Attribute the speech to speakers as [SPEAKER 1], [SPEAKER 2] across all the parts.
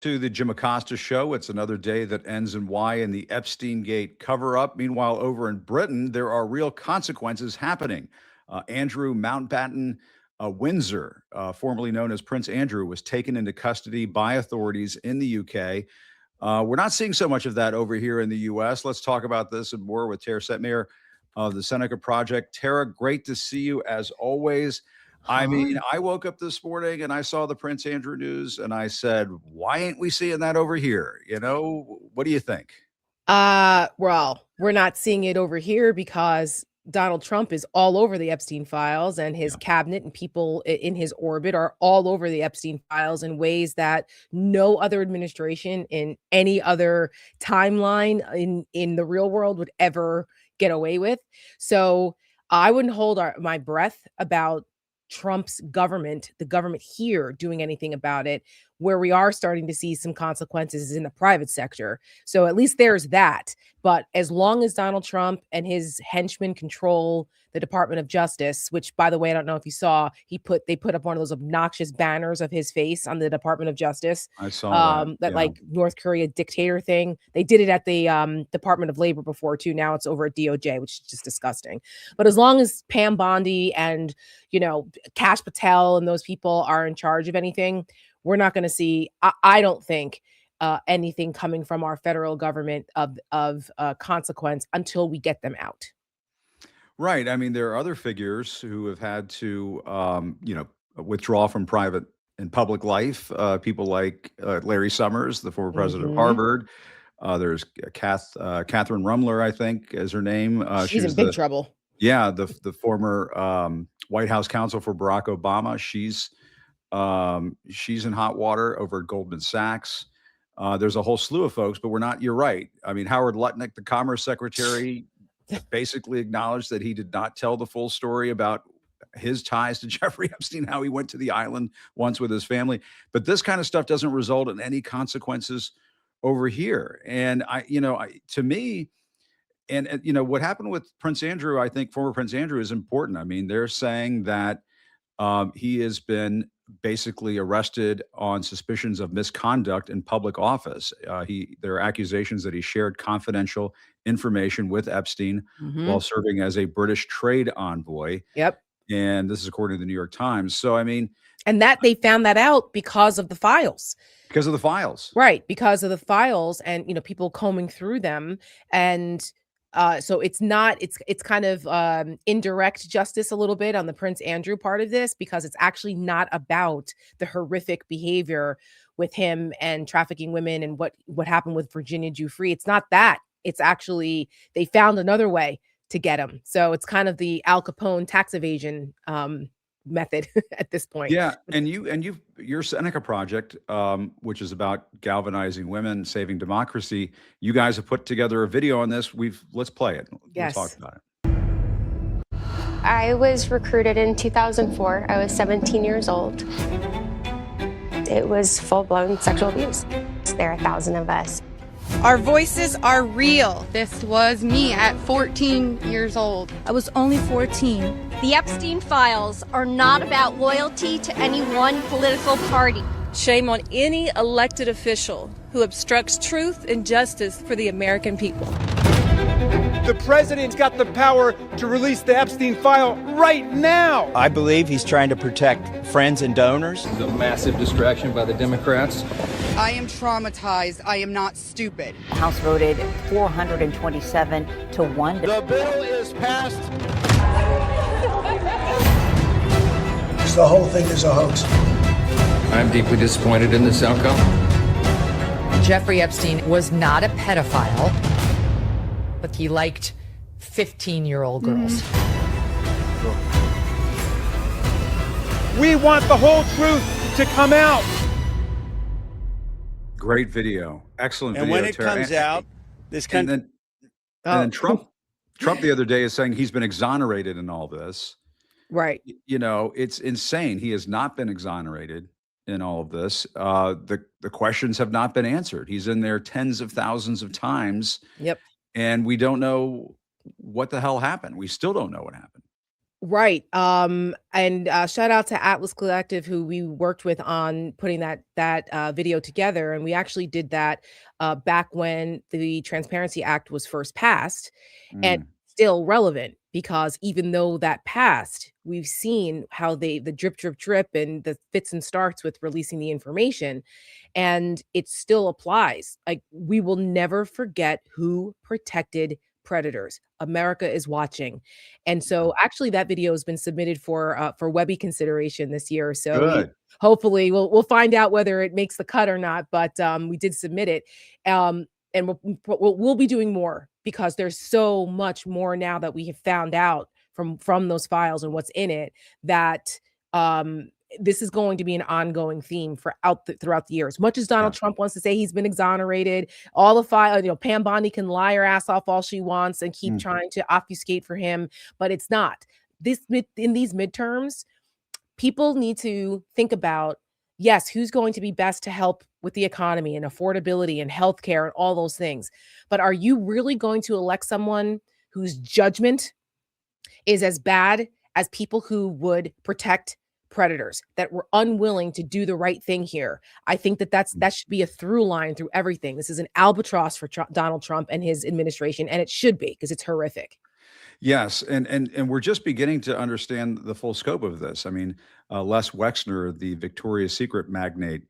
[SPEAKER 1] To the Jim Acosta show. It's another day that ends in Y in the Epstein Gate cover up. Meanwhile, over in Britain, there are real consequences happening. Andrew Mountbatten-Windsor, formerly known as Prince Andrew, was taken into custody by authorities in the UK. We're not seeing so much of that over here in the US. Let's talk about this and more with Tara Setmayer of the Seneca Project. Tara, great to see you as always. I mean,
[SPEAKER 2] Hi.
[SPEAKER 1] I woke up this morning and I saw the Prince Andrew news and I said, why ain't we seeing that over here? What do you think?
[SPEAKER 2] Well, we're not seeing it over here because Donald Trump is all over the Epstein files, and his
[SPEAKER 1] Yeah.
[SPEAKER 2] cabinet and people in his orbit are all over the Epstein files in ways that no other administration in any other timeline in the real world would ever get away with. So I wouldn't hold my breath about Trump's government, the government here, doing anything about it. Where we are starting to see some consequences is in the private sector. So at least there's that. But as long as Donald Trump and his henchmen control the Department of Justice, which, by the way, I don't know if you saw, they put up one of those obnoxious banners of his face on the Department of Justice.
[SPEAKER 1] I saw that.
[SPEAKER 2] That
[SPEAKER 1] Yeah.
[SPEAKER 2] like North Korea dictator thing. They did it at the Department of Labor before too. Now it's over at DOJ, which is just disgusting. But as long as Pam Bondi and Kash Patel and those people are in charge of anything, we're not going to see. I don't think anything coming from our federal government of consequence until we get them out.
[SPEAKER 1] Right. I mean, there are other figures who have had to, withdraw from private and public life. People like Larry Summers, the former president of
[SPEAKER 2] Mhm.
[SPEAKER 1] Harvard. There's Catherine Rumler, I think, is her name. She
[SPEAKER 2] She's in
[SPEAKER 1] was
[SPEAKER 2] big trouble.
[SPEAKER 1] the former White House counsel for Barack Obama. She's in hot water over at Goldman Sachs. There's a whole slew of folks, but you're right. I mean, Howard Lutnick, the Commerce Secretary, basically acknowledged that he did not tell the full story about his ties to Jeffrey Epstein, how he went to the island once with his family. But this kind of stuff doesn't result in any consequences over here. And to me, what happened with Prince Andrew, I think former Prince Andrew is important. I mean, they're saying that he has been basically arrested on suspicions of misconduct in public office. There are accusations that he shared confidential information with Epstein while
[SPEAKER 2] Mhm.
[SPEAKER 1] serving as a British trade envoy.
[SPEAKER 2] Yep.
[SPEAKER 1] And this is according to the New York Times. So, I mean,
[SPEAKER 2] And that they found that out because of the files.
[SPEAKER 1] because of the files.
[SPEAKER 2] Right, because of the files and people combing through them. And so it's kind of indirect justice a little bit on the Prince Andrew part of this, because it's actually not about the horrific behavior with him and trafficking women and what happened with Virginia Giuffre. It's not that. It's actually they found another way to get him. So it's kind of the Al Capone tax evasion method at this point.
[SPEAKER 1] Yeah, and your Seneca Project, which is about galvanizing women, saving democracy. You guys have put together a video on this. Let's play it.
[SPEAKER 2] Yes.
[SPEAKER 1] We'll talk about it.
[SPEAKER 3] I was recruited in 2004. I was 17 years old. It was full-blown sexual abuse. There are 1,000 of us.
[SPEAKER 4] Our voices are real. This was me at 14 years old.
[SPEAKER 5] I was only 14.
[SPEAKER 6] The Epstein files are not about loyalty to any one political party.
[SPEAKER 5] Shame on any elected official who obstructs truth and justice for the American people.
[SPEAKER 7] The president's got the power to release the Epstein file right now.
[SPEAKER 8] I believe he's trying to protect friends and donors.
[SPEAKER 9] The massive distraction by the Democrats.
[SPEAKER 4] I am traumatized. I am not stupid.
[SPEAKER 10] The House voted 427 to 1.
[SPEAKER 7] The bill is passed.
[SPEAKER 11] The whole thing is a hoax.
[SPEAKER 9] I'm deeply disappointed in this outcome.
[SPEAKER 12] Jeffrey Epstein was not a pedophile, but he liked 15-year-old girls.
[SPEAKER 7] We want the whole truth to come out.
[SPEAKER 1] Great video. Excellent
[SPEAKER 8] And
[SPEAKER 1] video.
[SPEAKER 8] when it
[SPEAKER 1] Tara.
[SPEAKER 8] comes out, this country.
[SPEAKER 1] And then Trump the other day is saying he's been exonerated in all this.
[SPEAKER 2] Right.
[SPEAKER 1] It's insane. He has not been exonerated in all of this. The questions have not been answered. He's in there tens of thousands of times.
[SPEAKER 2] Yep.
[SPEAKER 1] And we don't know what the hell happened. We still don't know what happened.
[SPEAKER 2] Right. And shout out to Atlas Collective, who we worked with on putting that video together. And we actually did that back when the Transparency Act was first passed, and
[SPEAKER 1] Mm.
[SPEAKER 2] still relevant because even though that passed, we've seen how the drip, drip, drip, and the fits and starts with releasing the information, and it still applies. Like, we will never forget who protected predators. America is watching. And so actually that video has been submitted for Webby consideration this year. So we
[SPEAKER 1] Good.
[SPEAKER 2] hopefully we'll find out whether it makes the cut or not, but we did submit it. And we'll be doing more because there's so much more now that we have found out from those files and what's in it, that this is going to be an ongoing theme throughout the years. Much as Donald Trump wants to say he's been exonerated, all the file, Pam Bondi can lie her ass off all she wants and keep trying to obfuscate for him, but it's not. In these midterms, people need to think about, yes, who's going to be best to help with the economy and affordability and healthcare and all those things. But are you really going to elect someone whose judgment is as bad as people who would protect predators, that were unwilling to do the right thing here? I think that should be a through line through everything. This is an albatross for Donald Trump and his administration, and it should be, because it's horrific.
[SPEAKER 1] Yes, and we're just beginning to understand the full scope of this. I mean, Les Wexner, the Victoria's Secret magnate,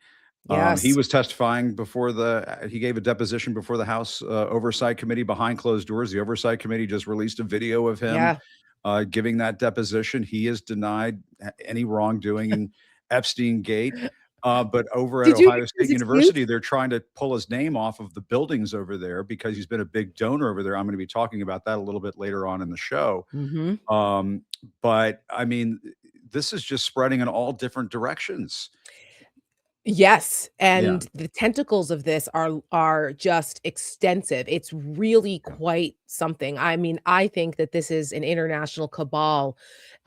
[SPEAKER 1] he
[SPEAKER 2] Yes.
[SPEAKER 1] was testifying he gave a deposition before the House Oversight Committee behind closed doors. The Oversight Committee just released a video of him
[SPEAKER 2] Yeah.
[SPEAKER 1] giving that deposition. He has denied any wrongdoing in Epstein Gate. But over at
[SPEAKER 2] Did you hear
[SPEAKER 1] Ohio
[SPEAKER 2] his
[SPEAKER 1] State
[SPEAKER 2] excuse?
[SPEAKER 1] University, they're trying to pull his name off of the buildings over there because he's been a big donor over there. I'm going to be talking about that a little bit later on in the show.
[SPEAKER 2] Mhm.
[SPEAKER 1] But I mean, this is just spreading in all different directions.
[SPEAKER 2] Yes,
[SPEAKER 1] Yeah.
[SPEAKER 2] and the tentacles of this are just extensive. It's really quite something. I mean, I think that this is an international cabal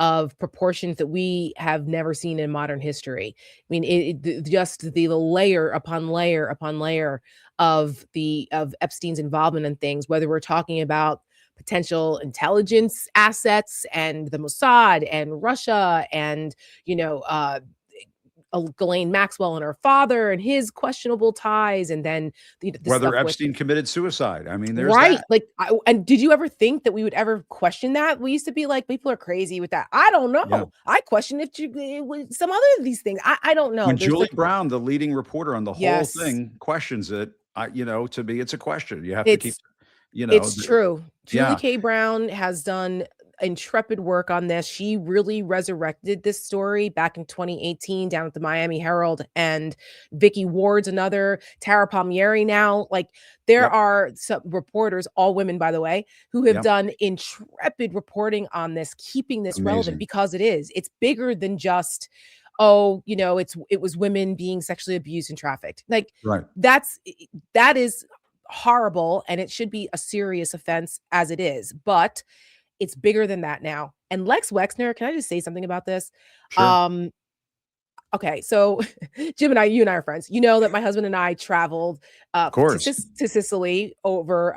[SPEAKER 2] of proportions that we have never seen in modern history. I mean, just the layer upon layer upon layer of Epstein's involvement in things, whether we're talking about potential intelligence assets and the Mossad and Russia and, Ghislaine Maxwell and her father and his questionable ties, and then the
[SPEAKER 1] Whether
[SPEAKER 2] stuff with
[SPEAKER 1] Epstein committed suicide. I mean, there's
[SPEAKER 2] right.
[SPEAKER 1] that.
[SPEAKER 2] Like, and did you ever think that we would ever question that? We used to be like, people are crazy with that. I don't
[SPEAKER 1] Yeah.
[SPEAKER 2] know. I question if it was some other of these things. I don't know.
[SPEAKER 1] When
[SPEAKER 2] There's
[SPEAKER 1] Julie
[SPEAKER 2] like,
[SPEAKER 1] Brown, the leading reporter on the whole
[SPEAKER 2] yes,
[SPEAKER 1] thing, questions it, to me, it's a question. You have to keep,
[SPEAKER 2] it's true. Julie
[SPEAKER 1] yeah.
[SPEAKER 2] K. Brown has done intrepid work on this. She really resurrected this story back in 2018 down at the Miami Herald, and Vicky Ward's another, Tara Palmieri now. Like, there are some reporters, all women, by the way, who have done intrepid reporting on this, keeping this relevant, because it's bigger than just, it was women being sexually abused and trafficked. Like,
[SPEAKER 1] Right.
[SPEAKER 2] that is horrible, and it should be a serious offense as it is, but it's bigger than that now. And Lex Wexner, can I just say something about this?
[SPEAKER 1] Sure.
[SPEAKER 2] Okay, so you and I are friends. You know that my husband and I traveled
[SPEAKER 1] Of course.
[SPEAKER 2] to Sicily over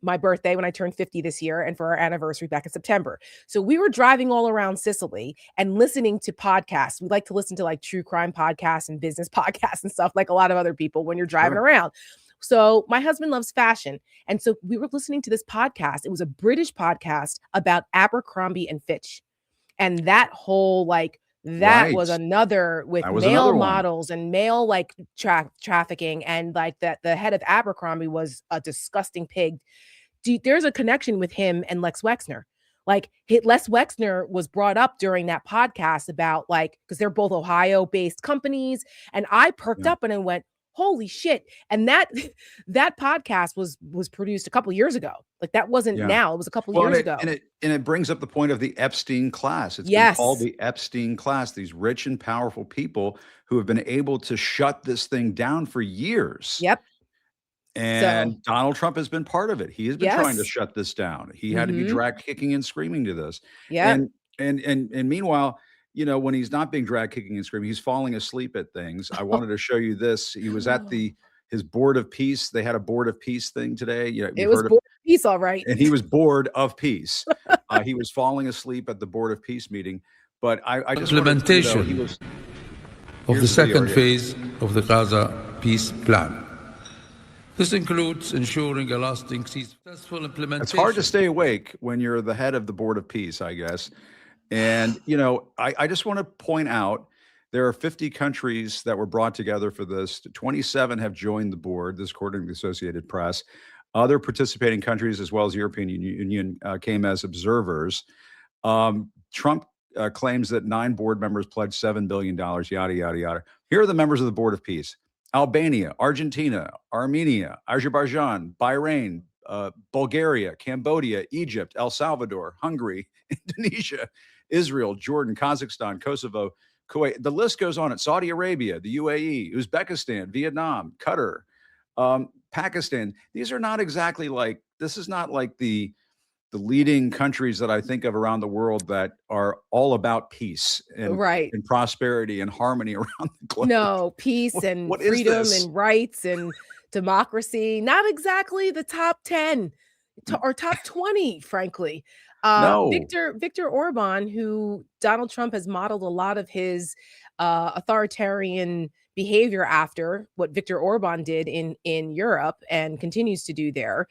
[SPEAKER 2] my birthday when I turned 50 this year, and for our anniversary back in September. So we were driving all around Sicily and listening to podcasts. We like to listen to like true crime podcasts and business podcasts and stuff, like a lot of other people when you're driving around. So my husband loves fashion. And so we were listening to this podcast. It was a British podcast about Abercrombie and Fitch. And that whole that was another with male models and male trafficking, and like that the head of Abercrombie was a disgusting pig. There's a connection with him and Lex Wexner. Like, Les Wexner was brought up during that podcast about because they're both Ohio-based companies. And I perked up and I went, holy shit. And that podcast was produced a couple years ago. Like, that wasn't now, it was a couple years ago.
[SPEAKER 1] And it brings up the point of the Epstein class. It's been called the Epstein class, these rich and powerful people who have been able to shut this thing down for years.
[SPEAKER 2] Yep.
[SPEAKER 1] And Donald Trump has been part of it. He has been trying to shut this down. He had to be dragged kicking and screaming to this.
[SPEAKER 2] Yeah.
[SPEAKER 1] And meanwhile, when he's not being dragged kicking and screaming, he's falling asleep at things. I wanted to show you this. He was at his Board of Peace. They had a Board of Peace thing today.
[SPEAKER 2] It was Board of Peace, all right.
[SPEAKER 1] And he was bored of peace. He was falling asleep at the Board of Peace meeting. But I just
[SPEAKER 9] Implementation
[SPEAKER 1] wanted, he was
[SPEAKER 9] of the
[SPEAKER 1] here's video
[SPEAKER 9] second
[SPEAKER 1] here.
[SPEAKER 9] phase of the Gaza peace plan. This includes ensuring a lasting successful implementation.
[SPEAKER 1] It's hard to stay awake when you're the head of the Board of Peace, I guess. And, I just want to point out there are 50 countries that were brought together for this. 27 have joined the board, this according to the Associated Press. Other participating countries, as well as the European Union, came as observers. Trump claims that 9 board members pledged $7 billion, yada, yada, yada. Here are the members of the Board of Peace: Albania, Argentina, Armenia, Azerbaijan, Bahrain, Bulgaria, Cambodia, Egypt, El Salvador, Hungary, Indonesia, Israel, Jordan, Kazakhstan, Kosovo, Kuwait. The list goes on. It's Saudi Arabia, the UAE, Uzbekistan, Vietnam, Qatar, Pakistan. These are not exactly this is not like the leading countries that I think of around the world that are all about peace and prosperity and harmony around the globe.
[SPEAKER 2] No, peace and freedom and rights and democracy. Not exactly the top 10 or top 20, frankly.
[SPEAKER 1] No.
[SPEAKER 2] Viktor Orban, who Donald Trump has modeled a lot of his authoritarian behavior after what Viktor Orban did in Europe and continues to do there.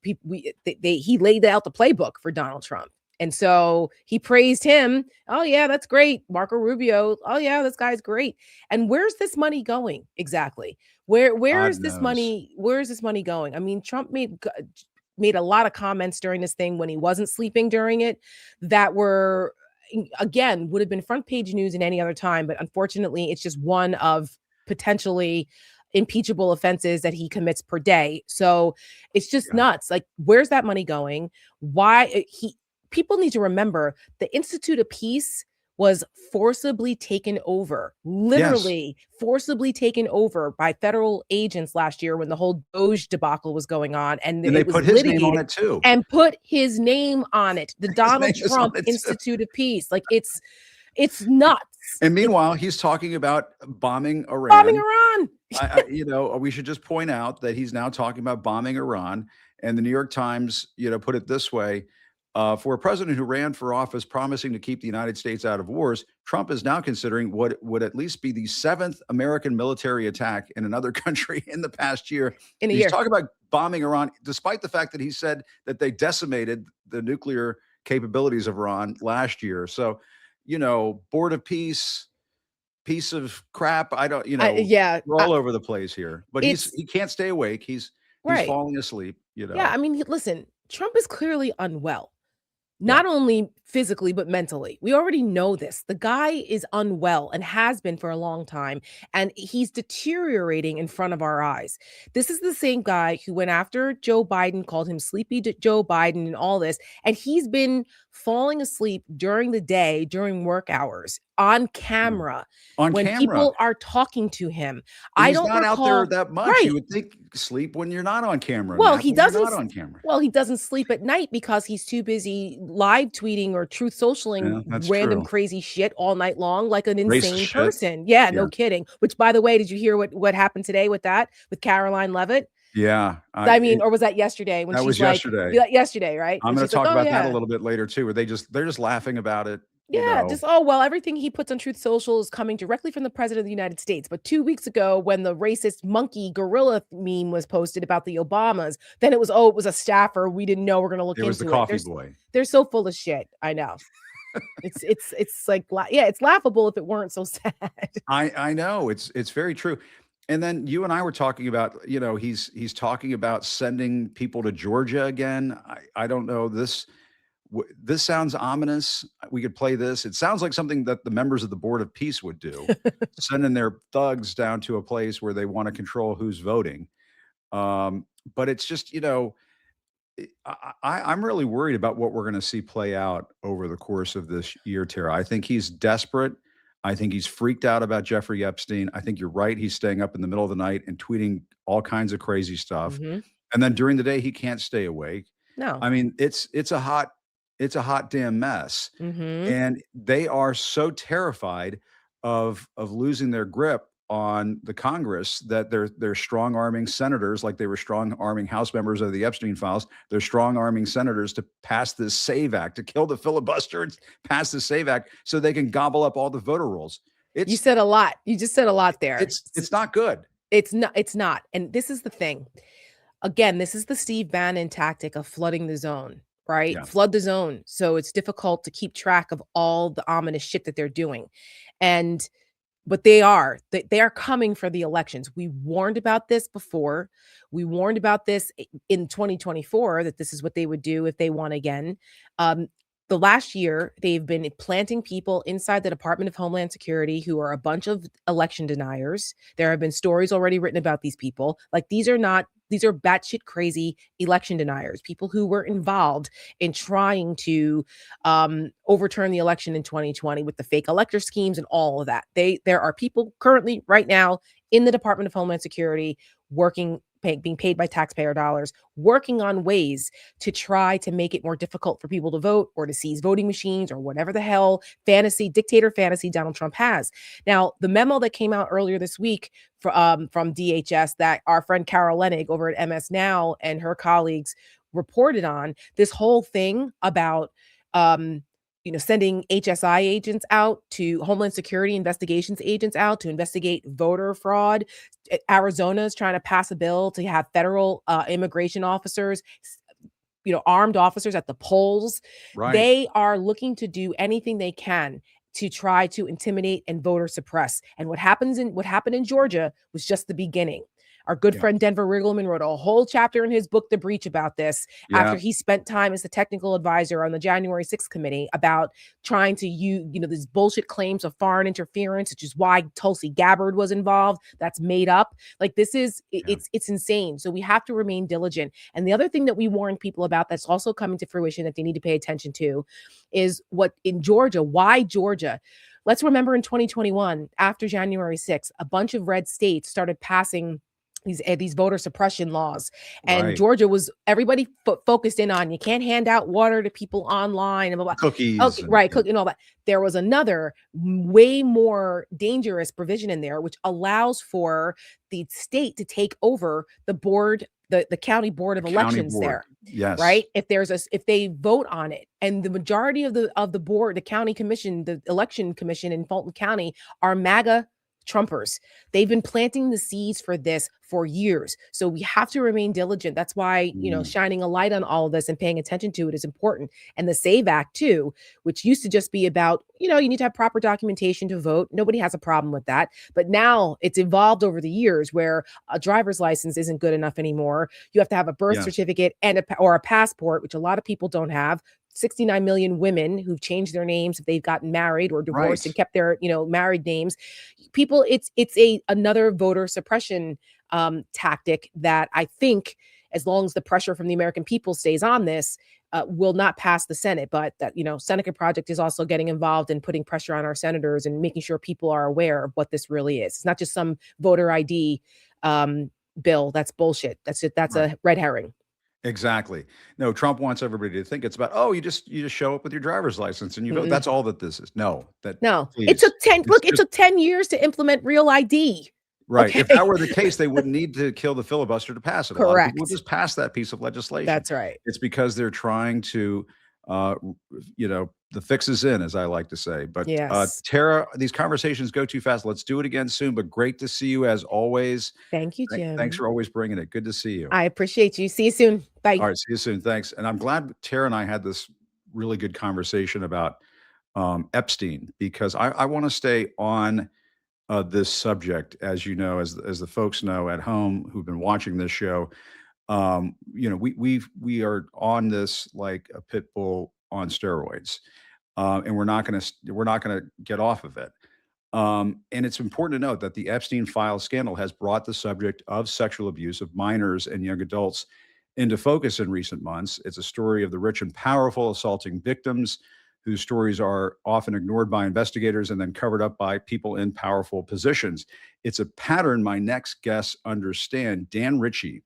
[SPEAKER 2] He laid out the playbook for Donald Trump. And so he praised him. Oh, yeah, that's great. Marco Rubio. Oh, yeah, this guy's great. And where's this money going exactly? Where is this money? Where is this money going? I mean, Trump made a lot of comments during this thing when he wasn't sleeping during it that were, again, would have been front page news in any other time. But unfortunately, it's just one of potentially impeachable offenses that he commits per day. So it's just nuts. Like, where's that money going? Why people need to remember the Institute of Peace was forcibly taken over, literally forcibly taken over by federal agents last year when the whole Doge debacle was going on. And
[SPEAKER 1] they put his name on it too.
[SPEAKER 2] And put his name on it. The Donald Trump Institute of Peace. Like, it's nuts.
[SPEAKER 1] And meanwhile, he's talking about bombing Iran. We should just point out that he's now talking about bombing Iran. And the New York Times, put it this way. For a president who ran for office promising to keep the United States out of wars, Trump is now considering what would at least be the 7th American military attack in another country in the past year. He's talking about bombing Iran, despite the fact that he said that they decimated the nuclear capabilities of Iran last year. So, Board of Peace, piece of crap. We're all over the place here. But he can't stay awake. He's falling asleep.
[SPEAKER 2] Yeah, I mean, listen, Trump is clearly unwell. Not only physically, but mentally. We already know this. The guy is unwell and has been for a long time, and he's deteriorating in front of our eyes. This is the same guy who went after Joe Biden, called him Sleepy Joe Biden and all this, and he's been falling asleep during the day, during work hours, on camera, people are talking to him.
[SPEAKER 1] I don't not out there that much. You would think sleep when you're not on camera.
[SPEAKER 2] Well, he doesn't.
[SPEAKER 1] Not on camera.
[SPEAKER 2] Well, he doesn't sleep at night because he's too busy live tweeting or truth socialing random crazy shit all night long, like an insane person. Yeah, no kidding. Which, by the way, did you hear what happened today with Caroline Leavitt?
[SPEAKER 1] Yeah.
[SPEAKER 2] Or was that yesterday? When
[SPEAKER 1] that was yesterday.
[SPEAKER 2] Yesterday, right?
[SPEAKER 1] I'm going to talk about that a little bit later too, where they're just laughing about it.
[SPEAKER 2] Everything he puts on Truth Social is coming directly from the president of the United States. But 2 weeks ago, when the racist monkey gorilla meme was posted about the Obamas, then it was a staffer. We didn't know. We're going to look into it.
[SPEAKER 1] It was the coffee boy.
[SPEAKER 2] They're so full of shit. I know. It's like, it's laughable if it weren't so sad.
[SPEAKER 1] I know it's very true. And then you and I were talking about, he's talking about sending people to Georgia again. I don't know. This sounds ominous. We could play this. It sounds like something that the members of the Board of Peace would do, sending their thugs down to a place where they want to control who's voting. But it's just, I'm really worried about what we're going to see play out over the course of this year, Tara. I think he's desperate. I think he's freaked out about Jeffrey Epstein. I think you're right. He's staying up in the middle of the night and tweeting all kinds of crazy stuff.
[SPEAKER 2] Mm-hmm.
[SPEAKER 1] And then during the day, he can't stay awake.
[SPEAKER 2] No.
[SPEAKER 1] I mean, it's a hot damn mess.
[SPEAKER 2] Mm-hmm.
[SPEAKER 1] And they are so terrified of losing their grip on the Congress that they're strong arming senators like they were strong arming House members of the Epstein files. They're strong arming senators to pass this SAVE Act, to kill the filibuster and pass the SAVE Act so they can gobble up all the voter rolls.
[SPEAKER 2] You said a lot. You just said a lot there.
[SPEAKER 1] It's not good.
[SPEAKER 2] It's not. And this is the thing. Again, this is the Steve Bannon tactic of flooding the zone, right?
[SPEAKER 1] Yeah.
[SPEAKER 2] Flood the zone. So it's difficult to keep track of all the ominous shit that they're doing. But they are coming for the elections. We warned about this before. We warned about this in 2024, that this is what they would do if they won again. The last year, they've been planting people inside the Department of Homeland Security who are a bunch of election deniers. There have been stories already written about these people. Like, these are batshit crazy election deniers, people who were involved in trying to overturn the election in 2020 with the fake elector schemes and all of that. There are people currently right now in the Department of Homeland Security working, being paid by taxpayer dollars, working on ways to try to make it more difficult for people to vote or to seize voting machines or whatever the hell dictator fantasy Donald Trump has. Now, the memo that came out earlier this week from DHS that our friend Carol Lenig over at MS Now and her colleagues reported on, this whole thing about sending HSI agents out, to Homeland Security investigations agents out to investigate voter fraud. Arizona is trying to pass a bill to have federal immigration officers, armed officers at the polls.
[SPEAKER 1] Right.
[SPEAKER 2] They are looking to do anything they can to try to intimidate and voter suppress. And what happened in Georgia was just the beginning. Our good friend Denver Riggleman wrote a whole chapter in his book, The Breach, about this after he spent time as the technical advisor on the January 6th committee about trying to use, these bullshit claims of foreign interference, which is why Tulsi Gabbard was involved. That's made up. Like, this is, it's insane. So we have to remain diligent. And the other thing that we warned people about that's also coming to fruition that they need to pay attention to is why Georgia? Let's remember in 2021, after January 6th, a bunch of red states started passing these voter suppression laws, and Georgia was everybody focused in on, you can't hand out water to people online and blah, blah.
[SPEAKER 1] Cookies.
[SPEAKER 2] Okay, cooking and all that. There was another way more dangerous provision in there, which allows for the state to take over the board, the county board of elections there.
[SPEAKER 1] Yes.
[SPEAKER 2] Right. If they vote on it, and the majority of the board, the county commission, the election commission in Fulton County are MAGA Trumpers. They've been planting the seeds for this for years. So we have to remain diligent. That's why, shining a light on all of this and paying attention to it is important. And the SAVE Act too, which used to just be about, you need to have proper documentation to vote. Nobody has a problem with that. But now it's evolved over the years where a driver's license isn't good enough anymore. You have to have a birth certificate and or a passport, which a lot of people don't have. 69 million women who've changed their names if they've gotten married or divorced and kept their, married names. People, it's another voter suppression tactic that I think, as long as the pressure from the American people stays on this, will not pass the Senate. But that, Seneca Project is also getting involved in putting pressure on our senators and making sure people are aware of what this really is. It's not just some voter ID bill. That's bullshit. That's a red herring.
[SPEAKER 1] Exactly. No, Trump wants everybody to think it's about, you just show up with your driver's license and you vote. That's all that this is. No. Please.
[SPEAKER 2] It took 10 years to implement real ID.
[SPEAKER 1] Right.
[SPEAKER 2] Okay.
[SPEAKER 1] If that were the case, they wouldn't need to kill the filibuster to pass it.
[SPEAKER 2] Correct.
[SPEAKER 1] A lot of people just pass that piece of legislation.
[SPEAKER 2] That's right.
[SPEAKER 1] It's because they're trying to, the fix is in, as I like to say. But Tara, these conversations go too fast. Let's do it again soon. But great to see you as always.
[SPEAKER 2] Thank you, Jim.
[SPEAKER 1] Thanks for always bringing it. Good to see you.
[SPEAKER 2] I appreciate you. See you soon. Bye.
[SPEAKER 1] All right. See you soon. Thanks. And I'm glad Tara and I had this really good conversation about Epstein, because I want to stay on this subject, as you know, as the folks know at home who've been watching this show. We are on this like a pit bull on steroids, and we're not going to get off of it. And it's important to note that the Epstein file scandal has brought the subject of sexual abuse of minors and young adults into focus in recent months. It's a story of the rich and powerful assaulting victims whose stories are often ignored by investigators and then covered up by people in powerful positions. It's a pattern my next guests understand. Dan Ritchie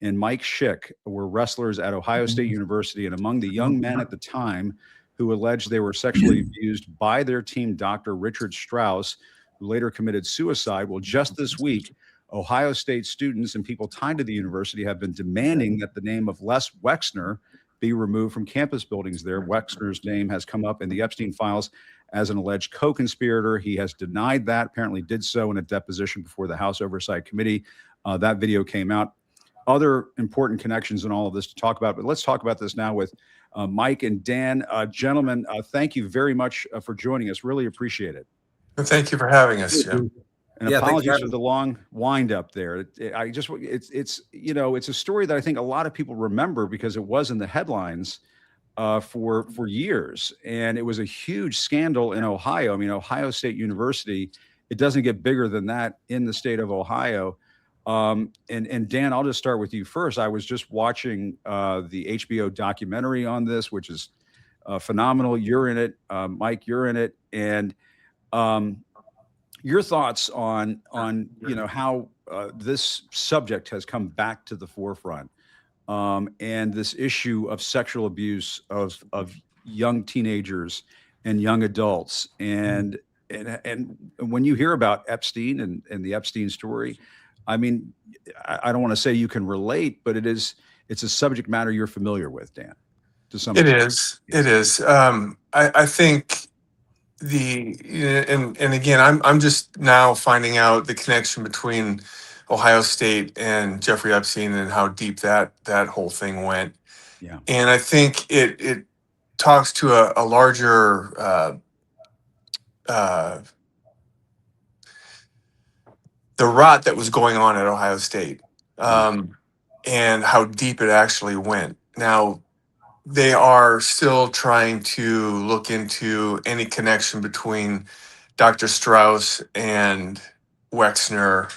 [SPEAKER 1] and Mike Schick were wrestlers at Ohio State University, and among the young men at the time who alleged they were sexually abused by their team doctor, Richard Strauss, who later committed suicide. Well, just this week, Ohio State students and people tied to the university have been demanding that the name of Les Wexner be removed from campus buildings there. Wexner's name has come up in the Epstein files as an alleged co-conspirator. He has denied that, apparently did so in a deposition before the House Oversight Committee. That video came out. Other important connections in all of this to talk about, but let's talk about this now with Mike and Dan. Gentlemen, thank you very much for joining us. Really appreciate it.
[SPEAKER 13] Thank you for having us, Jim.
[SPEAKER 1] And apologies for the long wind up there. It's a story that I think a lot of people remember because it was in the headlines for years, and it was a huge scandal in Ohio. I mean, Ohio State University, it doesn't get bigger than that in the state of Ohio. And Dan, I'll just start with you first. I was just watching the HBO documentary on this, which is phenomenal. You're in it, Mike. You're in it, and your thoughts on how this subject has come back to the forefront, and this issue of sexual abuse of young teenagers and young adults, and when you hear about Epstein and the Epstein story, I mean, I don't want to say you can relate, but it's a subject matter you're familiar with, Dan. To some
[SPEAKER 13] It
[SPEAKER 1] extent.
[SPEAKER 13] is. It is. I think and again, I'm just now finding out the connection between Ohio State and Jeffrey Epstein and how deep that whole thing went.
[SPEAKER 1] Yeah.
[SPEAKER 13] And I think it talks to a larger the rot that was going on at Ohio State, and how deep it actually went. Now, they are still trying to look into any connection between Dr. Strauss and Wexner.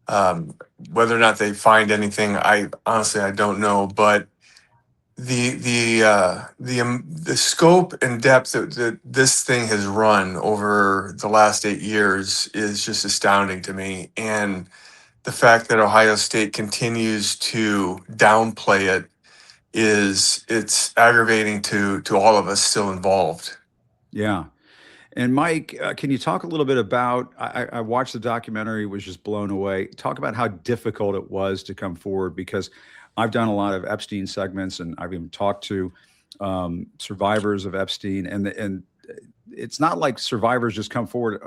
[SPEAKER 13] Whether or not they find anything, I honestly don't know. But the scope and depth that this thing has run over the last 8 years is just astounding to me. And the fact that Ohio State continues to downplay it it's aggravating to all of us still involved.
[SPEAKER 1] Yeah. And Mike, can you talk a little bit about, I watched the documentary, was just blown away. Talk about how difficult it was to come forward, because I've done a lot of Epstein segments, and I've even talked to survivors of Epstein, and it's not like survivors just come forward,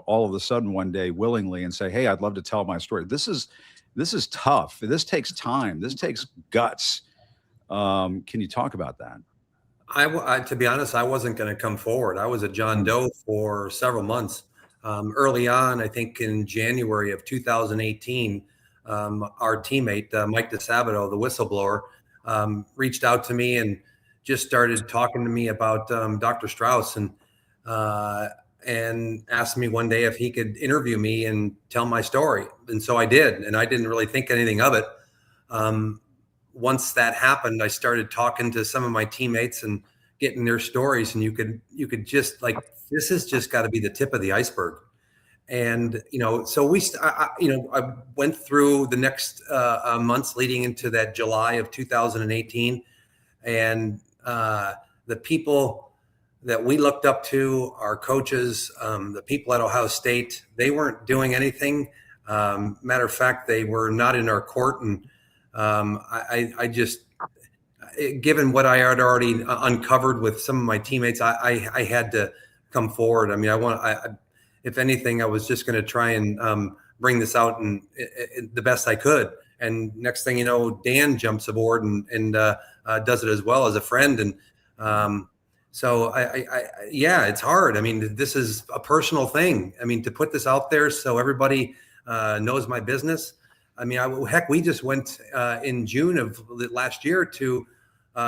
[SPEAKER 1] all of a sudden one day willingly and say, "Hey, I'd love to tell my story." This is tough. This takes time. This takes guts. Can you talk about that?
[SPEAKER 14] I to be honest, I wasn't going to come forward. I was a John Doe for several months. Early on, I think in January of 2018, our teammate, Mike DeSabato, the whistleblower, reached out to me and just started talking to me about Dr. Strauss, and asked me one day if he could interview me and tell my story. And so I did, and I didn't really think anything of it. Once that happened, I started talking to some of my teammates and getting their stories, and you could just this has just got to be the tip of the iceberg. And so I went through the next months leading into that July of 2018, and the people that we looked up to, our coaches, the people at Ohio State, they weren't doing anything. Matter of fact, they were not in our court, and I just, given what I had already uncovered with some of my teammates, I had to come forward. I mean, if anything, I was just going to try and bring this out and the best I could. And next thing you know, Dan jumps aboard and does it as well as a friend. And so yeah, it's hard. I mean, this is a personal thing. I mean, to put this out there so everybody knows my business. I mean, heck, we just went in June of last year to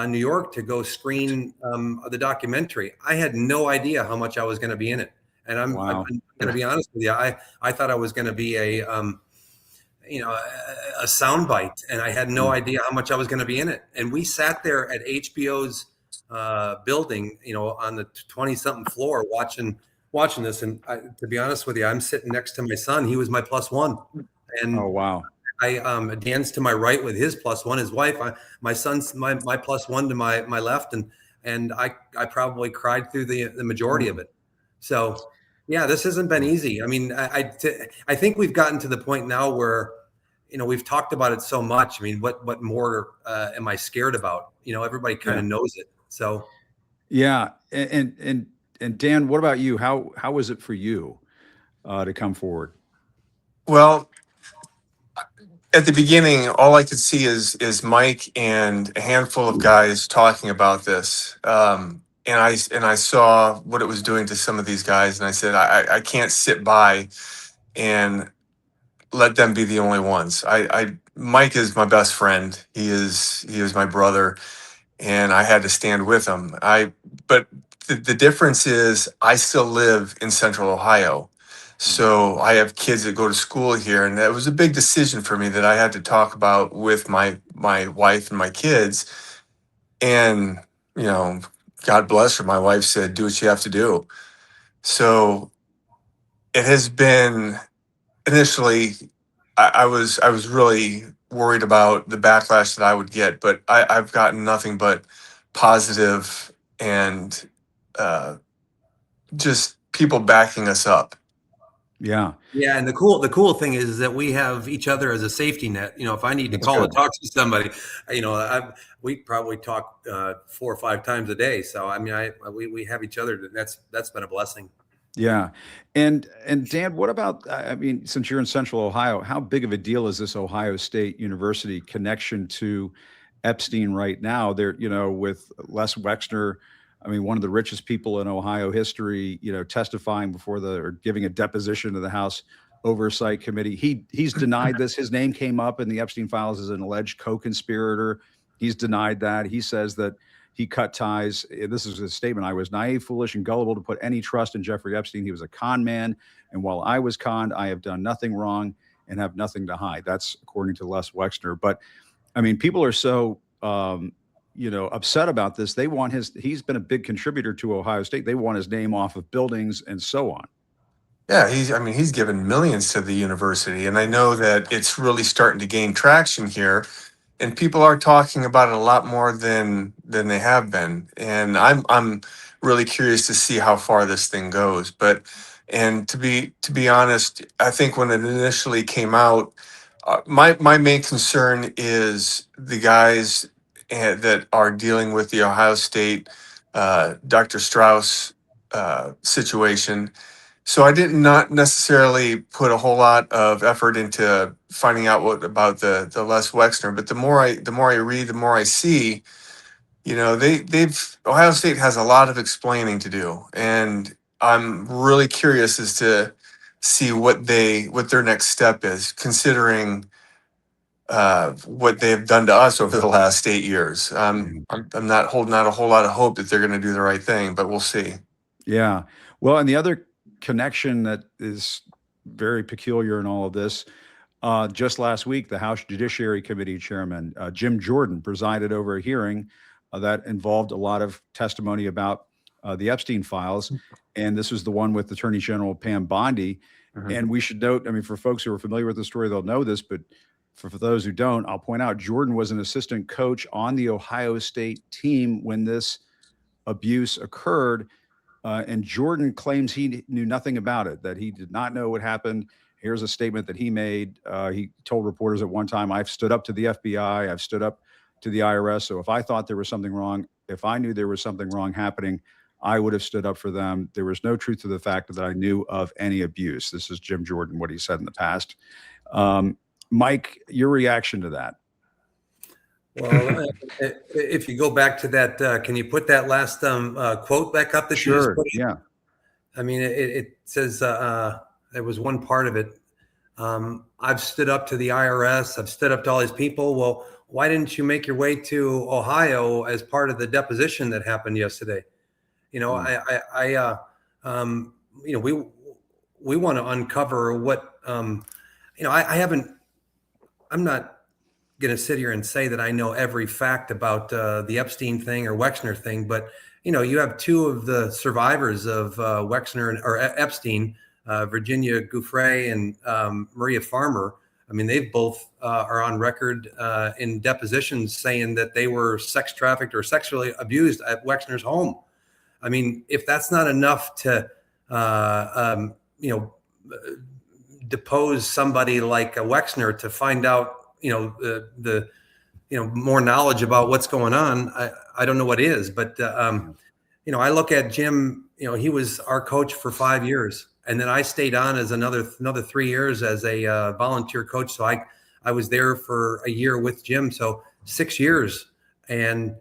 [SPEAKER 14] New York to go screen the documentary. I had no idea how much I was going to be in it. And I'm going to be honest with you. I thought I was going to be a soundbite, and I had no idea how much I was going to be in it. And we sat there at HBO's building, on the 20-something floor watching this. And to be honest with you, I'm sitting next to my son. He was my +1. And
[SPEAKER 1] oh, wow.
[SPEAKER 14] I Dan's to my right with his +1, his wife. My son's my +1 to my left, and I probably cried through the majority of it. So Yeah, this hasn't been easy. I mean, I think we've gotten to the point now where, we've talked about it so much. I mean, what more am I scared about? Everybody kind of knows it. So,
[SPEAKER 1] yeah. And Dan, what about you? How was it for you to come forward?
[SPEAKER 13] Well, at the beginning, all I could see is Mike and a handful of guys talking about this. And I saw what it was doing to some of these guys, and I said, I can't sit by and let them be the only ones. Mike is my best friend. He is my brother, and I had to stand with him. But the difference is I still live in Central Ohio. So I have kids that go to school here, and that was a big decision for me that I had to talk about with my wife and my kids. And God bless her, my wife said, "Do what you have to do." So it has been initially. I was really worried about the backlash that I would get, but I've gotten nothing but positive and just people backing us up.
[SPEAKER 1] Yeah.
[SPEAKER 14] Yeah, and the cool thing is that we have each other as a safety net. If I need to call and talk to somebody, we probably talk 4 or 5 times a day. So I mean, we have each other. That's been a blessing.
[SPEAKER 1] Yeah. And Dan, what about, I mean, since you're in Central Ohio, how big of a deal is this Ohio State University connection to Epstein right now? They're, with Les Wexner, I mean, one of the richest people in Ohio history, testifying before or giving a deposition to the House Oversight Committee. He's denied this. His name came up in the Epstein files as an alleged co-conspirator. He's denied that. He says that he cut ties. This is his statement. I was naive, foolish, and gullible to put any trust in Jeffrey Epstein. He was a con man. And while I was conned, I have done nothing wrong and have nothing to hide. That's according to Les Wexner. But I mean, people are so, upset about this. They want he's been a big contributor to Ohio State. They want his name off of buildings and so on.
[SPEAKER 13] Yeah, he's given millions to the university, and I know that it's really starting to gain traction here. And people are talking about it a lot more than they have been, and I'm really curious to see how far this thing goes. And to be honest, I think when it initially came out, my main concern is the guys that are dealing with the Ohio State Dr. Strauss situation. So I did not necessarily put a whole lot of effort into finding out what about the Les Wexner, but the more I read, the more I see, Ohio State has a lot of explaining to do, and I'm really curious as to see what their next step is, considering what they have done to us over the last 8 years. I'm not holding out a whole lot of hope that they're going to do the right thing, but we'll see.
[SPEAKER 1] Yeah. Well, and the other connection that is very peculiar in all of this, just last week, the House Judiciary Committee Chairman, Jim Jordan, presided over a hearing that involved a lot of testimony about the Epstein files. And this was the one with Attorney General Pam Bondi. And we should note, I mean, for folks who are familiar with the story, they'll know this, but for those who don't, I'll point out Jordan was an assistant coach on the Ohio State team when this abuse occurred. And Jordan claims he knew nothing about it, that he did not know what happened. Here's a statement that he made. He told reporters at one time, I've stood up to the FBI, I've stood up to the IRS. So if I thought there was something wrong, if I knew there was something wrong happening, I would have stood up for them. There was no truth to the fact that I knew of any abuse. This is Jim Jordan, what he said in the past. Mike, your reaction to that?
[SPEAKER 14] Well, if you go back to that, can you put that last quote back up that you just put in?
[SPEAKER 1] Yeah.
[SPEAKER 14] I mean, it says there was one part of it. I've stood up to the IRS. I've stood up to all these people. Well, why didn't you make your way to Ohio as part of the deposition that happened yesterday? We want to uncover what, I'm not going to sit here and say that I know every fact about the Epstein thing or Wexner thing, but you have two of the survivors of Wexner or Epstein, Virginia Giuffre and Maria Farmer. I mean, they both are on record in depositions saying that they were sex trafficked or sexually abused at Wexner's home. I mean, if that's not enough to depose somebody like a Wexner to find out, the more knowledge about what's going on. I don't know what is, but I look at Jim. He was our coach for 5 years, and then I stayed on as another 3 years as a volunteer coach. So I was there for a year with Jim, so 6 years, and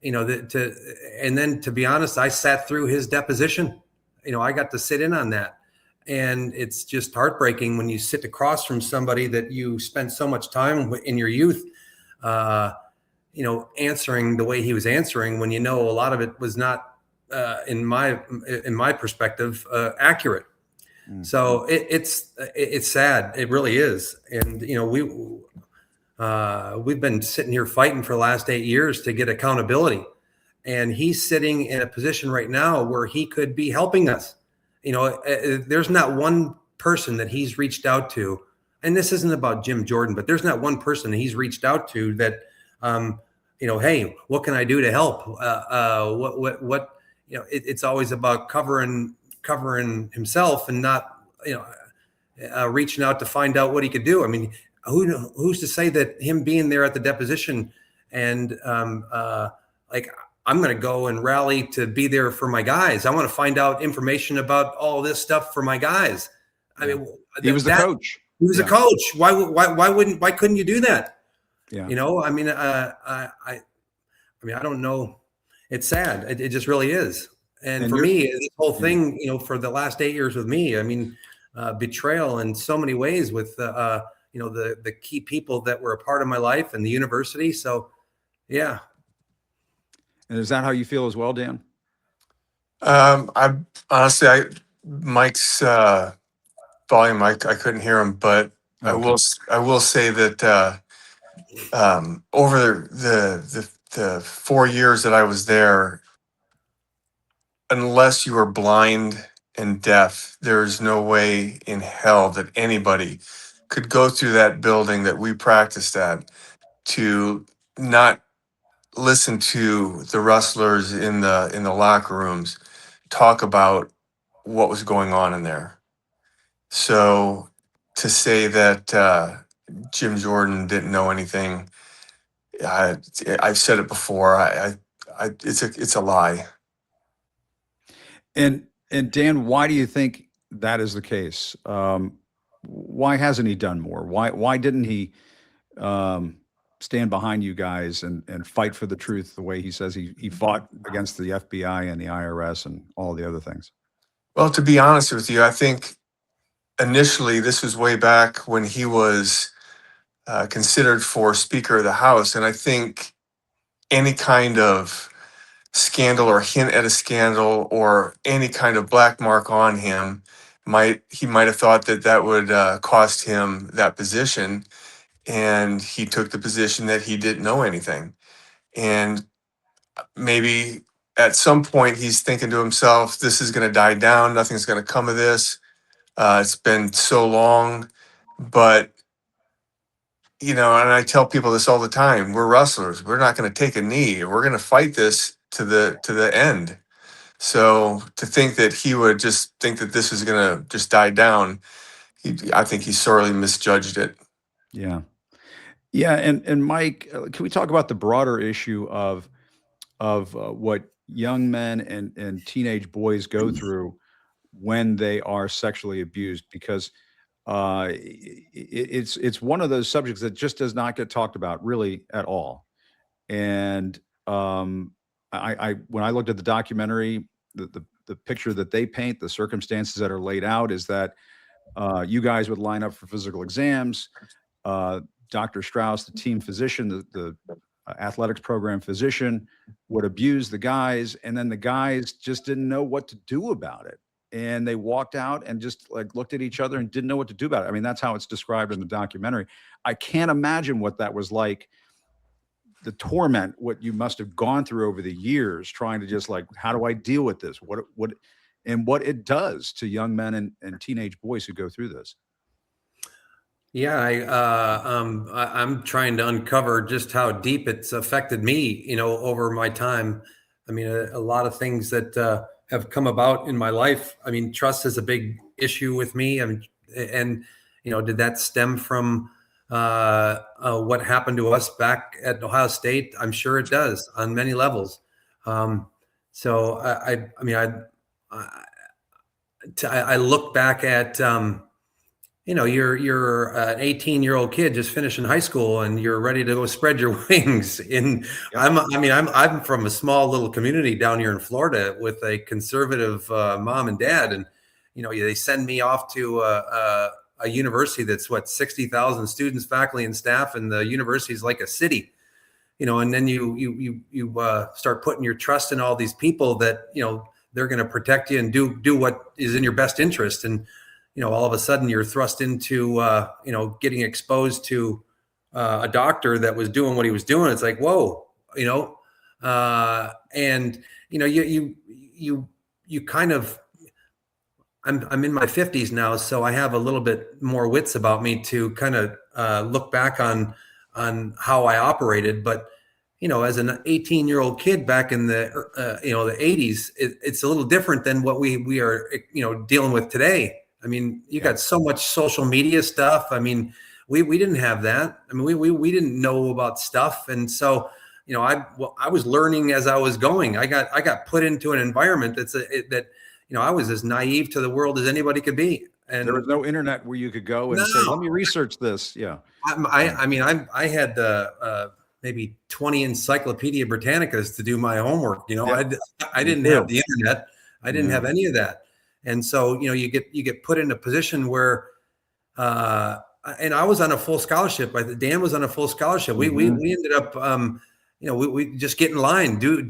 [SPEAKER 14] and then to be honest, I sat through his deposition. I got to sit in on that. And it's just heartbreaking when you sit across from somebody that you spent so much time in your youth, answering the way he was answering, when a lot of it was not, in my perspective, accurate. So it's sad. It really is. And we've been sitting here fighting for the last 8 years to get accountability, and he's sitting in a position right now where he could be helping us. There's not one person that he's reached out to, and this isn't about Jim Jordan, but there's not one person that he's reached out to that, hey, what can I do to help? It's always about covering himself and not, reaching out to find out what he could do. I mean, who's to say that him being there at the deposition and I'm going to go and rally to be there for my guys. I want to find out information about all this stuff for my guys. I mean,
[SPEAKER 1] he was the coach.
[SPEAKER 14] He was a coach. Why couldn't you do that?
[SPEAKER 1] Yeah.
[SPEAKER 14] I don't know. It's sad. It just really is. And for me, this whole thing, for the last 8 years with me, I mean, betrayal in so many ways with, the key people that were a part of my life and the university. So, yeah.
[SPEAKER 1] And is that how you feel as well, Dan?
[SPEAKER 13] I honestly, Mike's volume, I couldn't hear him, but okay. I will say that over the 4 years that I was there, unless you are blind and deaf, there's no way in hell that anybody could go through that building that we practiced at to not listen to the wrestlers in the locker rooms talk about what was going on in there. So to say that Jim Jordan didn't know anything, I've said it before. It's a lie.
[SPEAKER 1] And Dan, why do you think that is the case? Why hasn't he done more? Why didn't he stand behind you guys and fight for the truth the way he says he fought against the FBI and the IRS and all the other things?
[SPEAKER 13] Well, to be honest with you, I think initially this was way back when he was considered for Speaker of the House. And I think any kind of scandal or hint at a scandal or any kind of black mark on him, he might have thought that would cost him that position. And he took the position that he didn't know anything. And maybe at some point he's thinking to himself, this is going to die down. Nothing's going to come of this. It's been so long. But, and I tell people this all the time, we're wrestlers. We're not going to take a knee. We're going to fight this to the end. So to think that he would just think that this is going to just die down, I think he sorely misjudged it.
[SPEAKER 1] Yeah. Yeah. And Mike, can we talk about the broader issue of what young men and teenage boys go through when they are sexually abused? Because it's one of those subjects that just does not get talked about really at all. And when I looked at the documentary, the picture that they paint, the circumstances that are laid out is that you guys would line up for physical exams. Dr. Strauss, the team physician, the athletics program physician, would abuse the guys, and then the guys just didn't know what to do about it. And they walked out and just looked at each other and didn't know what to do about it. I mean, that's how it's described in the documentary. I can't imagine what that was like, the torment, what you must have gone through over the years, trying to just how do I deal with this? What it does to young men and teenage boys who go through this.
[SPEAKER 14] Yeah, I'm trying to uncover just how deep it's affected me, over my time. I mean, a lot of things that have come about in my life. I mean, trust is a big issue with me. I mean, and did that stem from what happened to us back at Ohio State? I'm sure it does on many levels. So I look back at you're an 18-year-old kid just finishing high school and you're ready to go spread your wings. I'm from a small little community down here in Florida with a conservative mom and dad, and they send me off to a university that's 60,000 students, faculty, and staff, and the university is like a city. And then you start putting your trust in all these people that they're going to protect you and do what is in your best interest. And all of a sudden you're thrust into getting exposed to a doctor that was doing what he was doing. It's like, whoa, and you kind of. I'm in my 50s now, so I have a little bit more wits about me to kind of look back on how I operated. But as an 18-year-old kid back in the the 80s, it's a little different than what we are dealing with today. I mean, you got so much social media stuff. I mean, we didn't have that. I mean, we didn't know about stuff, and so I was learning as I was going. I got put into an environment that. I was as naive to the world as anybody could be. And
[SPEAKER 1] there was no internet where you could go and say, let me research this. Yeah.
[SPEAKER 14] I had maybe 20 Encyclopedia Britannicas to do my homework. I didn't have the internet. I didn't have any of that. And so, you get put in a position where, and I was on a full scholarship. Dan was on a full scholarship. We ended up, we just get in line, do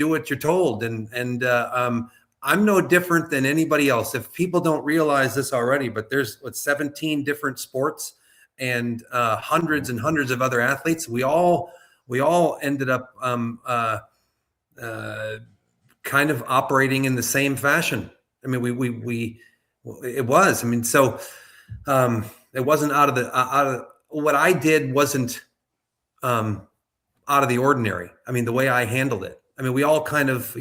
[SPEAKER 14] what you're told. And I'm no different than anybody else. If people don't realize this already, but there's 17 different sports and hundreds and hundreds of other athletes. We all ended up kind of operating in the same fashion. I mean, it was. I mean, so it wasn't out of what I did wasn't out of the ordinary. I mean, the way I handled it. I mean, we all kind of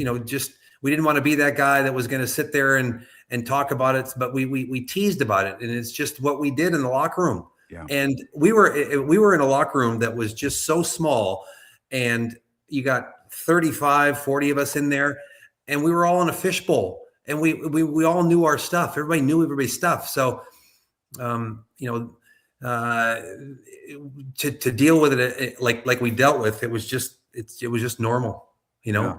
[SPEAKER 14] we didn't want to be that guy that was going to sit there and talk about it, but we teased about it, and it's just what we did in the locker room.
[SPEAKER 1] Yeah.
[SPEAKER 14] And we were in a locker room that was just so small, and you got 35, 40 of us in there, and we were all in a fishbowl, and we all knew our stuff. Everybody knew everybody's stuff. So, to deal with it like we dealt with, it was just normal,
[SPEAKER 1] Yeah.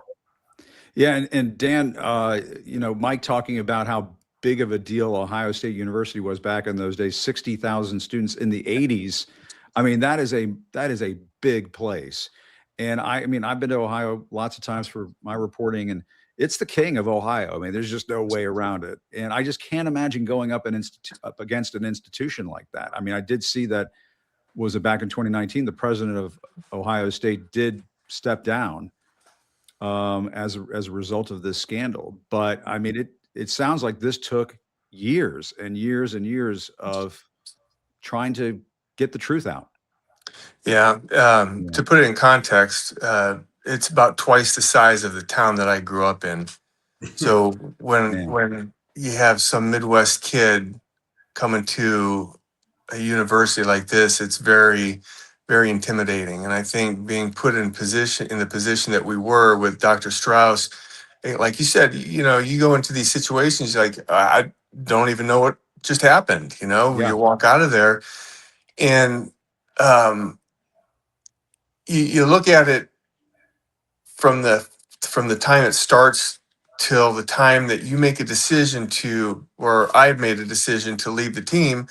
[SPEAKER 1] Yeah, and Dan, Mike talking about how big of a deal Ohio State University was back in those days, 60,000 students in the 80s. I mean, that is a big place. And I mean, I've been to Ohio lots of times for my reporting, and it's the king of Ohio. I mean, there's just no way around it. And I just can't imagine going up against an institution like that. I mean, I did see that, was it back in 2019, the president of Ohio State did step down as a result of this scandal. But I mean, it sounds like this took years and years and years of trying to get the truth out.
[SPEAKER 13] Yeah. To put it in context, it's about twice the size of the town that I grew up in. So when you have some Midwest kid coming to a university like this, it's very, very intimidating. And I think being put in the position that we were with Dr. Strauss, like you said, you go into these situations like, I don't even know what just happened. You walk out of there, and you look at it from the time it starts till the time that you make a decision or I made a decision to leave the team.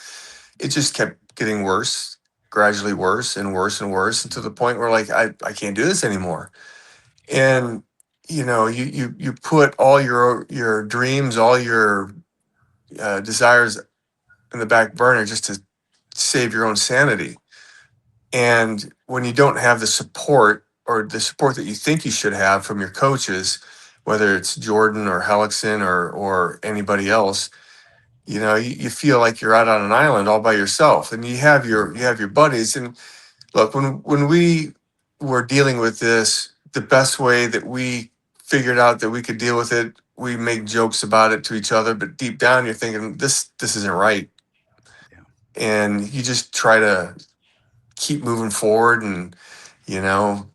[SPEAKER 13] It just kept getting worse, gradually worse and worse and worse, and to the point where like I can't do this anymore. And you put all your dreams, all your desires in the back burner just to save your own sanity. And when you don't have the support, or the support that you think you should have from your coaches, whether it's Jordan or Hellickson or anybody else, you feel like you're out on an island all by yourself. And you have your buddies. And look, when we were dealing with this, the best way that we figured out that we could deal with it we make jokes about it to each other, but deep down you're thinking this isn't right.
[SPEAKER 1] Yeah.
[SPEAKER 13] And you just try to keep moving forward and,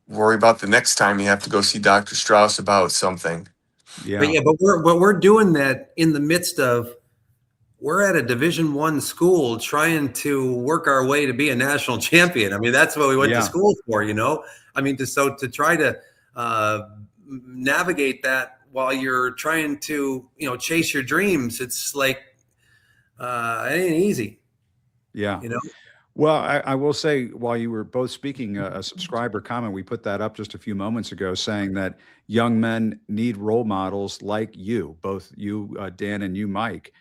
[SPEAKER 13] worry about the next time you have to go see Dr. Strauss about something.
[SPEAKER 1] Yeah.
[SPEAKER 14] But we're doing that in the midst of, we're at a Division I school trying to work our way to be a national champion. I mean, that's what we went to school for, I mean, to try to navigate that while you're trying to, chase your dreams. It's like, it ain't easy.
[SPEAKER 1] Yeah. Well, I will say, while you were both speaking, a subscriber comment, we put that up just a few moments ago, saying that young men need role models like you, both you, Dan, and you, Mike.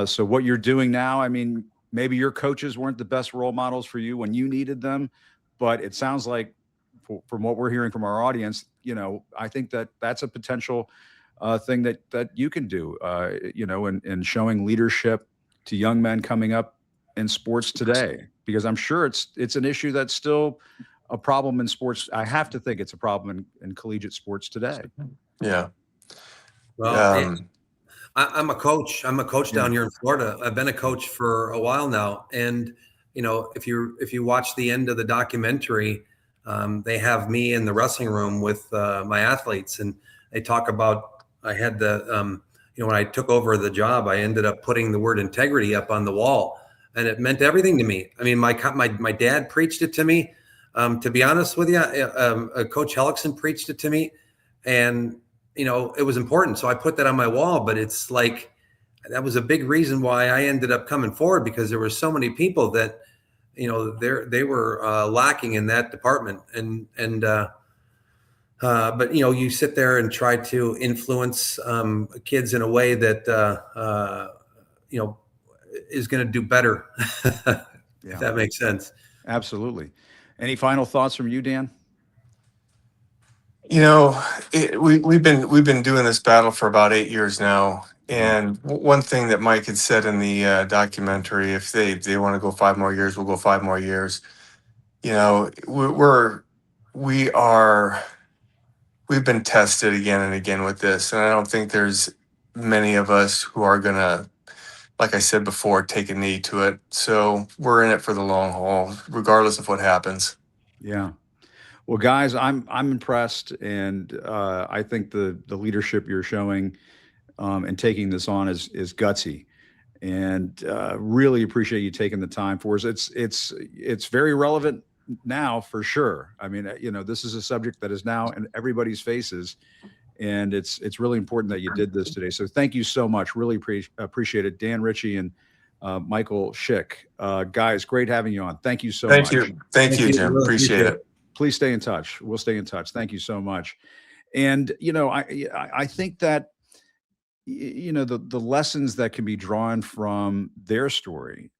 [SPEAKER 1] So what you're doing now, I mean, maybe your coaches weren't the best role models for you when you needed them, but it sounds like from what we're hearing from our audience, I think that that's a potential thing that you can do, in showing leadership to young men coming up in sports today, because I'm sure it's an issue that's still a problem in sports. I have to think it's a problem in collegiate sports today.
[SPEAKER 13] Yeah.
[SPEAKER 14] Well, I'm a coach. I'm a coach down here in Florida. I've been a coach for a while now. And, if you watch the end of the documentary, they have me in the wrestling room with my athletes, and they talk about, I had when I took over the job, I ended up putting the word integrity up on the wall. And it meant everything to me. I mean, my dad preached it to me. To be honest with you, Coach Hellickson preached it to me, and it was important. So I put that on my wall. But it's like, that was a big reason why I ended up coming forward, because there were so many people that they were lacking in that department. But you sit there and try to influence kids in a way that is going to do better. If that makes sense.
[SPEAKER 1] Absolutely. Any final thoughts from you, Dan?
[SPEAKER 13] We've been doing this battle for about 8 years now. And one thing that Mike had said in the documentary, if they want to go 5 more years, we'll go 5 more years. We've been tested again and again with this. And I don't think there's many of us who are going to, like I said before, take a knee to it. So we're in it for the long haul, regardless of what happens.
[SPEAKER 1] Yeah. Well, guys, I'm impressed, and I think the leadership you're showing and taking this on is gutsy, and really appreciate you taking the time for us. It's very relevant now, for sure. I mean, this is a subject that is now in everybody's faces, and it's really important that you did this today. So thank you so much. Really appreciate it. Dan Ritchie and Michael Schick. Guys, great having you on. Thank you so much.
[SPEAKER 13] Thank you, Jim. Appreciate it.
[SPEAKER 1] Please stay in touch. We'll stay in touch. Thank you so much. And, I think that, the lessons that can be drawn from their story,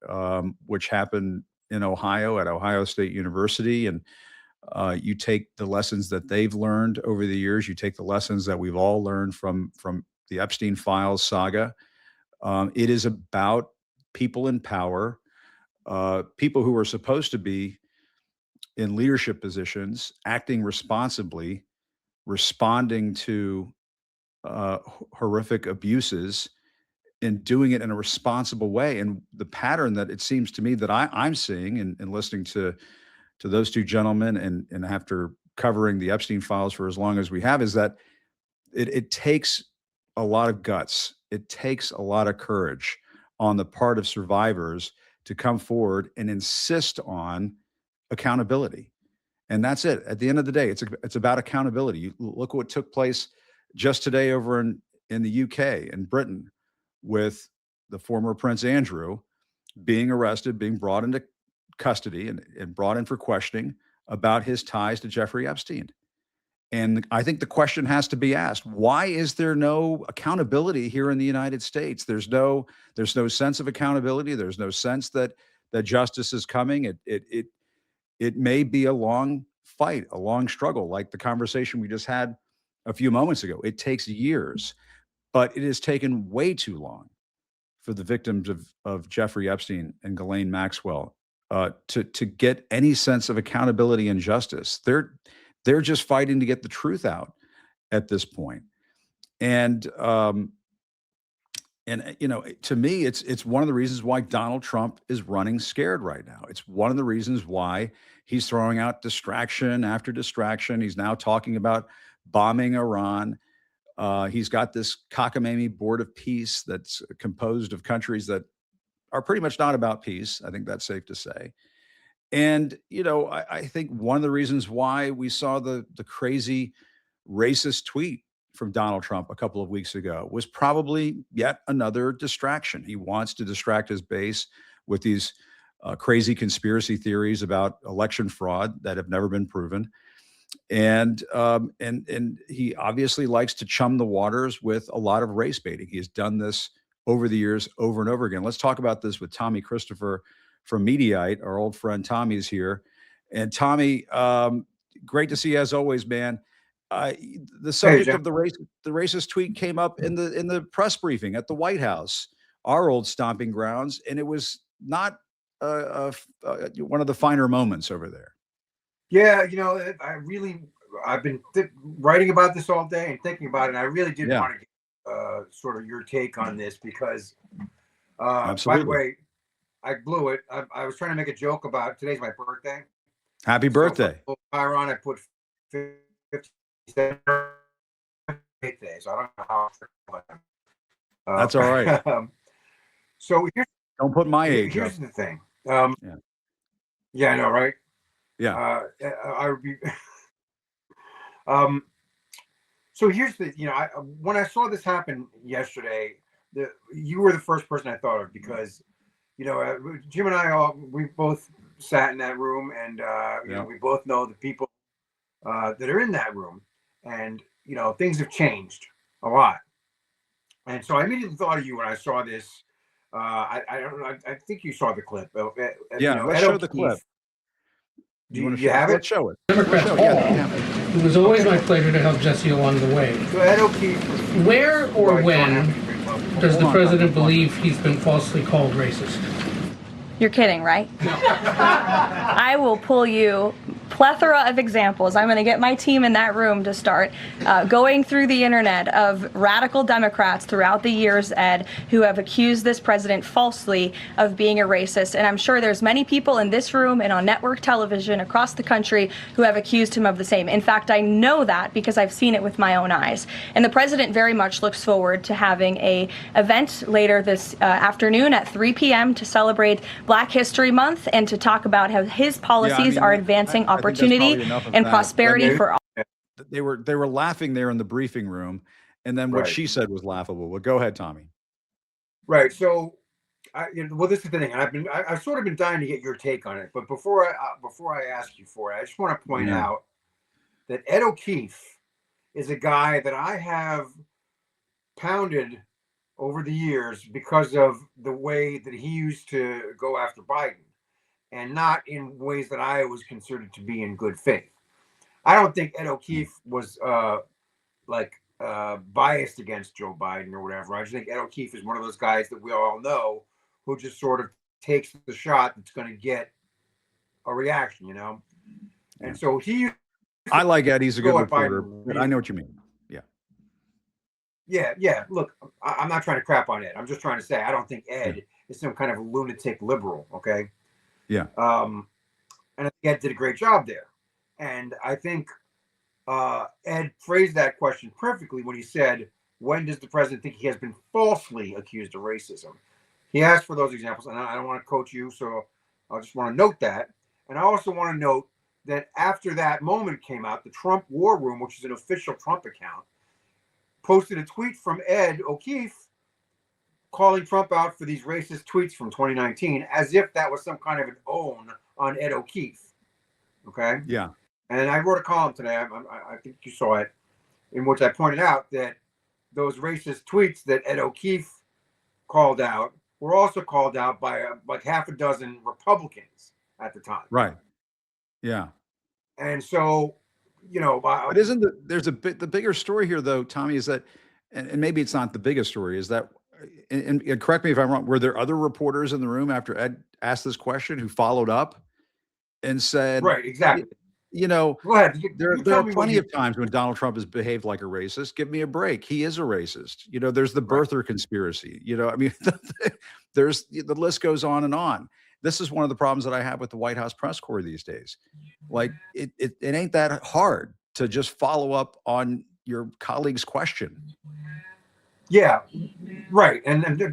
[SPEAKER 1] which happened in Ohio at Ohio State University, and you take the lessons that they've learned over the years, you take the lessons that we've all learned from the Epstein files saga. It is about people in power, people who are supposed to be in leadership positions, acting responsibly, responding to horrific abuses, and doing it in a responsible way. And the pattern that it seems to me that I'm seeing and listening to those two gentlemen, and after covering the Epstein files for as long as we have, is that it takes a lot of guts. It takes a lot of courage on the part of survivors to come forward and insist on accountability. And that's it. At the end of the day, it's about accountability. You look what took place just today over in the UK and Britain, with the former Prince Andrew being arrested, being brought into custody and brought in for questioning about his ties to Jeffrey Epstein. And I think the question has to be asked: why is there no accountability here in the United States? There's no sense of accountability. There's no sense that justice is coming. It may be a long fight, a long struggle, like the conversation we just had a few moments ago. It takes years, but it has taken way too long for the victims of Jeffrey Epstein and Ghislaine Maxwell to get any sense of accountability and justice. They're just fighting to get the truth out at this point. And to me, it's one of the reasons why Donald Trump is running scared right now. It's one of the reasons why he's throwing out distraction after distraction. He's now talking about bombing Iran. He's got this cockamamie board of peace that's composed of countries that are pretty much not about peace. I think that's safe to say. And, I think one of the reasons why we saw the crazy racist tweet from Donald Trump a couple of weeks ago was probably yet another distraction. He wants to distract his base with these crazy conspiracy theories about election fraud that have never been proven. And he obviously likes to chum the waters with a lot of race baiting. He has done this over the years, over and over again. Let's talk about this with Tommy Christopher from Mediaite. Our old friend Tommy is here. And Tommy, great to see you as always, man. The subject of the racist tweet came up in the press briefing at the White House, our old stomping grounds, and it was not one of the finer moments over there.
[SPEAKER 15] Yeah, I've been writing about this all day and thinking about it. And I really did want to get sort of your take on this because, by the way, I blew it. I was trying to make a joke about today's my birthday.
[SPEAKER 1] Happy birthday.
[SPEAKER 15] So Chiron, I put 57 days. I don't know how.
[SPEAKER 1] That's all right.
[SPEAKER 15] So
[SPEAKER 1] don't put my age.
[SPEAKER 15] Here's
[SPEAKER 1] up.
[SPEAKER 15] the thing. Yeah, I know, right?
[SPEAKER 1] Yeah.
[SPEAKER 15] I would be. So here's the, when I saw this happen yesterday, you were the first person I thought of because, Jim and I we both sat in that room, and we both know the people that are in that room, and things have changed a lot. And so I immediately thought of you when I saw this. I don't know. I think you saw the clip.
[SPEAKER 1] Let's show the clip.
[SPEAKER 15] Do you have it?
[SPEAKER 1] Let's show it.
[SPEAKER 16] Democrats
[SPEAKER 1] all.
[SPEAKER 16] It was always my pleasure to help Jesse along the way.
[SPEAKER 15] So Ed O'Keefe.
[SPEAKER 16] Where or when does the president believe he's been falsely called racist?
[SPEAKER 17] You're kidding, right?
[SPEAKER 16] No.
[SPEAKER 17] I will pull you plethora of examples. I'm going to get my team in that room to start going through the internet of radical Democrats throughout the years, Ed, who have accused this president falsely of being a racist. And I'm sure there's many people in this room and on network television across the country who have accused him of the same. In fact, I know that because I've seen it with my own eyes. And the president very much looks forward to having an event later this afternoon at 3 p.m. to celebrate Black History Month and to talk about how his policies are advancing opportunity and prosperity for all.
[SPEAKER 1] They were laughing there in the briefing room, and then what she said was laughable. Well, go ahead, Tommy.
[SPEAKER 15] Right. So, this is the thing. I've sort of been dying to get your take on it, but before I ask you for it, I just want to point out that Ed O'Keefe is a guy that I have pounded over the years because of the way that he used to go after Biden, and not in ways that I was considered to be in good faith. I don't think Ed O'Keefe was biased against Joe Biden or whatever. I just think Ed O'Keefe is one of those guys that we all know who just sort of takes the shot that's going to get a reaction, And so
[SPEAKER 1] I like Ed. He's a good reporter, but I know what you mean.
[SPEAKER 15] Yeah. Look, I'm not trying to crap on Ed. I'm just trying to say I don't think Ed is some kind of lunatic liberal. Okay.
[SPEAKER 1] Yeah.
[SPEAKER 15] And I think Ed did a great job there. And I think Ed phrased that question perfectly when he said, when does the president think he has been falsely accused of racism? He asked for those examples, and I don't want to coach you, so I just want to note that. And I also want to note that after that moment came out, the Trump War Room, which is an official Trump account, posted a tweet from Ed O'Keefe calling Trump out for these racist tweets from 2019, as if that was some kind of an own on Ed O'Keefe. Okay?
[SPEAKER 1] Yeah.
[SPEAKER 15] And I wrote a column today, I think you saw it, in which I pointed out that those racist tweets that Ed O'Keefe called out were also called out by like half a dozen Republicans at the time.
[SPEAKER 1] Right. Yeah.
[SPEAKER 15] And so,
[SPEAKER 1] but isn't the bigger story here, though, Tommy, is that, and maybe it's not the biggest story, is that, and correct me if I'm wrong, were there other reporters in the room after Ed asked this question who followed up and said,
[SPEAKER 15] right, exactly.
[SPEAKER 1] You know,
[SPEAKER 15] Go ahead.
[SPEAKER 1] there
[SPEAKER 15] You
[SPEAKER 1] there
[SPEAKER 15] tell
[SPEAKER 1] are
[SPEAKER 15] me what
[SPEAKER 1] plenty
[SPEAKER 15] you.
[SPEAKER 1] of times when Donald Trump has behaved like a racist. Give me a break. He is a racist. You know, there's the birther conspiracy. You know, I mean, there's the list goes on and on. This is one of the problems that I have with the White House press corps these days. Like it ain't that hard to just follow up on your colleague's question.
[SPEAKER 15] Yeah, right.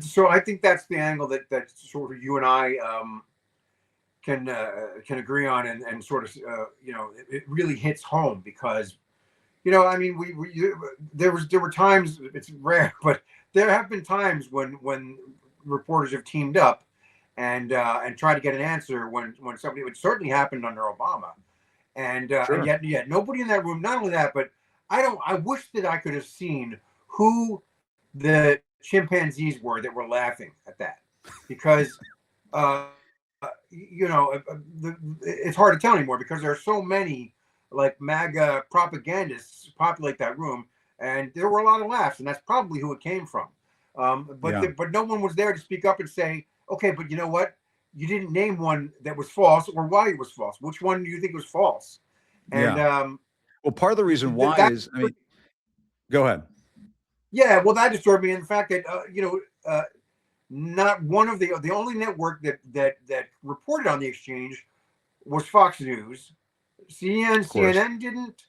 [SPEAKER 15] So I think that's the angle that sort of you and I can agree on, and sort of you know, it really hits home because, you know, I mean, there were times, it's rare, but there have been times when reporters have teamed up and tried to get an answer when somebody, it certainly happened under Obama, and
[SPEAKER 1] Sure.
[SPEAKER 15] yet nobody in that room. Not only that, but I wish that I could have seen who the chimpanzees were that were laughing at that, because you know, it's hard to tell anymore because there are so many like MAGA propagandists populate that room, and there were a lot of laughs, and that's probably who it came from.
[SPEAKER 1] Yeah.
[SPEAKER 15] But no one was there to speak up and say, okay, but you know what? You didn't name one that was false, or why it was false. Which one do you think was false? And
[SPEAKER 1] Yeah. Well, part of the reason why
[SPEAKER 15] that,
[SPEAKER 1] is, I mean, go ahead.
[SPEAKER 15] yeah, well, that disturbed me. And the fact that you know, not one of the only network that reported on the exchange was Fox News. CNN didn't.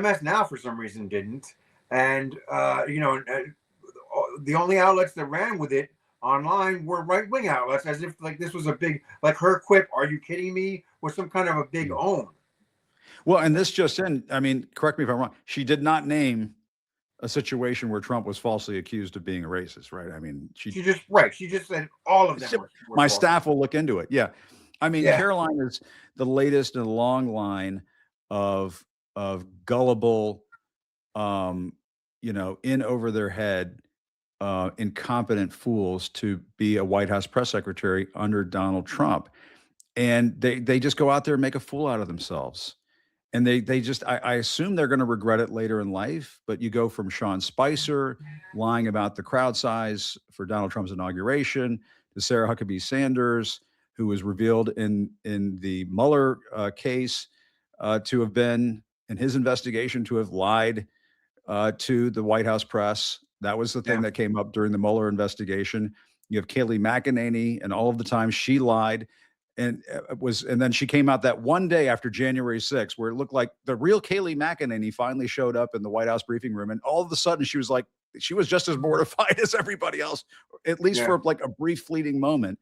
[SPEAKER 15] MS Now for some reason didn't. And you know, the only outlets that ran with it online were right wing outlets, as if like this was a big, like her quip, "Are you kidding me?" was some kind of a big own.
[SPEAKER 1] Well, and this just in, I mean, correct me if I'm wrong. She did not name a situation where Trump was falsely accused of being a racist, right? I mean,
[SPEAKER 15] She just said all of them were
[SPEAKER 1] my
[SPEAKER 15] false.
[SPEAKER 1] staff will look into it. Yeah. I mean,
[SPEAKER 15] Yeah.
[SPEAKER 1] Caroline is the latest in a long line of gullible, you know, in over their head, incompetent fools to be a White House press secretary under Donald Trump. And they just go out there and make a fool out of themselves. And they just, I assume they're going to regret it later in life, but you go from Sean Spicer lying about the crowd size for Donald Trump's inauguration to Sarah Huckabee Sanders, who was revealed in the Mueller case to have been, in his investigation, to have lied to the White House press. That was the thing that came up during the Mueller investigation. You have Kayleigh McEnany, and all of the time she lied. And and then she came out that one day after January 6th, where it looked like the real Kayleigh McEnany finally showed up in the White House briefing room. And all of a sudden she was like, she was just as mortified as everybody else, at least for like a brief fleeting moment.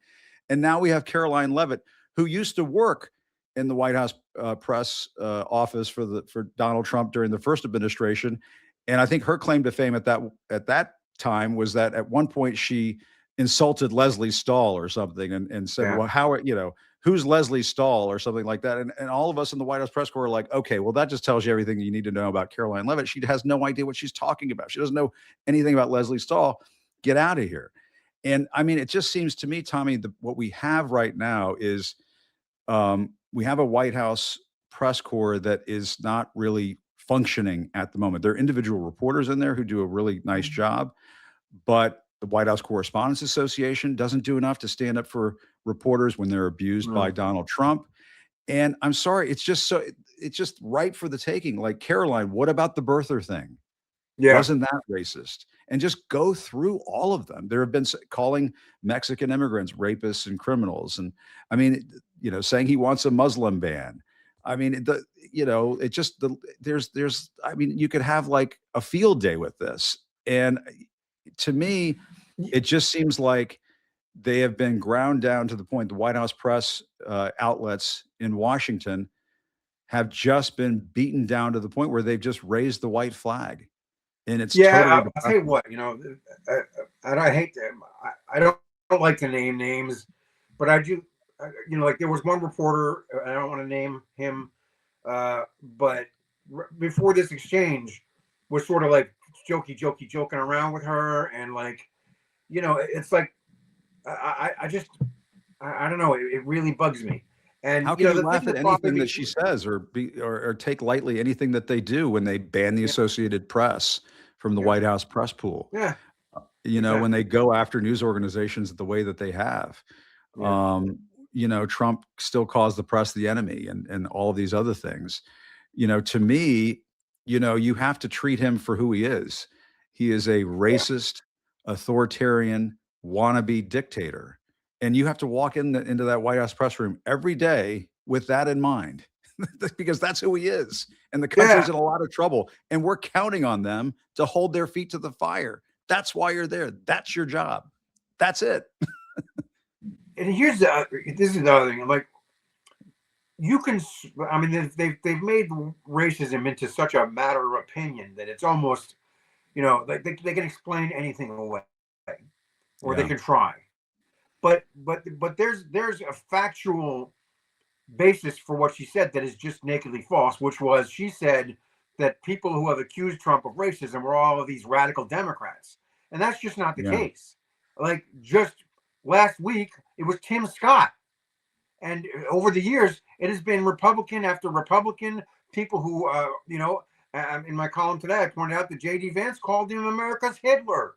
[SPEAKER 1] And now we have Caroline Leavitt, who used to work in the White House press office for Donald Trump during the first administration. And I think her claim to fame at that time was that at one point she insulted Leslie Stahl or something and said, well, how, you know, who's Leslie Stahl or something like that. And all of us in the White House press corps are like, okay, well, that just tells you everything you need to know about Caroline Leavitt. She has no idea what she's talking about. She doesn't know anything about Leslie Stahl. Get out of here. And I mean, it just seems to me, Tommy, what we have right now is we have a White House press corps that is not really functioning at the moment. There are individual reporters in there who do a really nice job, but the White House Correspondents Association doesn't do enough to stand up for reporters when they're abused by Donald Trump. And I'm sorry, it's just ripe for the taking. Like, Caroline, what about the birther thing?
[SPEAKER 15] Yeah.
[SPEAKER 1] Wasn't that racist? And just go through all of them. There have been calling Mexican immigrants rapists and criminals. And I mean, you know, saying he wants a Muslim ban. I mean, I mean, you could have like a field day with this. And to me, it just seems like they have been ground down to the point the White House press outlets in Washington have just been beaten down to the point where they've just raised the white flag. And it's totally
[SPEAKER 15] I'll tell you what, you know, and I hate them. I don't like to name names, but I do, you know, like there was one reporter, I don't want to name him, but before this exchange was sort of like joking around with her. And like, you know, it's like, I don't know. It really bugs me. And
[SPEAKER 1] how can you laugh at anything that she says or take lightly anything that they do when they ban the Associated Press from the White House press pool?
[SPEAKER 15] Yeah.
[SPEAKER 1] You know, when they go after news organizations the way that they have. Trump still calls the press the enemy and all of these other things. To me, you have to treat him for who he is. He is a racist, authoritarian, wannabe dictator. And you have to walk into that White House press room every day with that in mind, because that's who he is. And the country's in a lot of trouble. And we're counting on them to hold their feet to the fire. That's why you're there. That's your job. That's it.
[SPEAKER 15] And here's this is the other thing. Like, you can, I mean, they've made racism into such a matter of opinion that it's almost, like they can explain anything away, or they can try. But there's a factual basis for what she said that is just nakedly false, which was she said that people who have accused Trump of racism were all of these radical Democrats, and that's just not the case. Like, just last week, it was Tim Scott. And over the years, it has been Republican after Republican, people who, in my column today, I pointed out that J.D. Vance called him America's Hitler.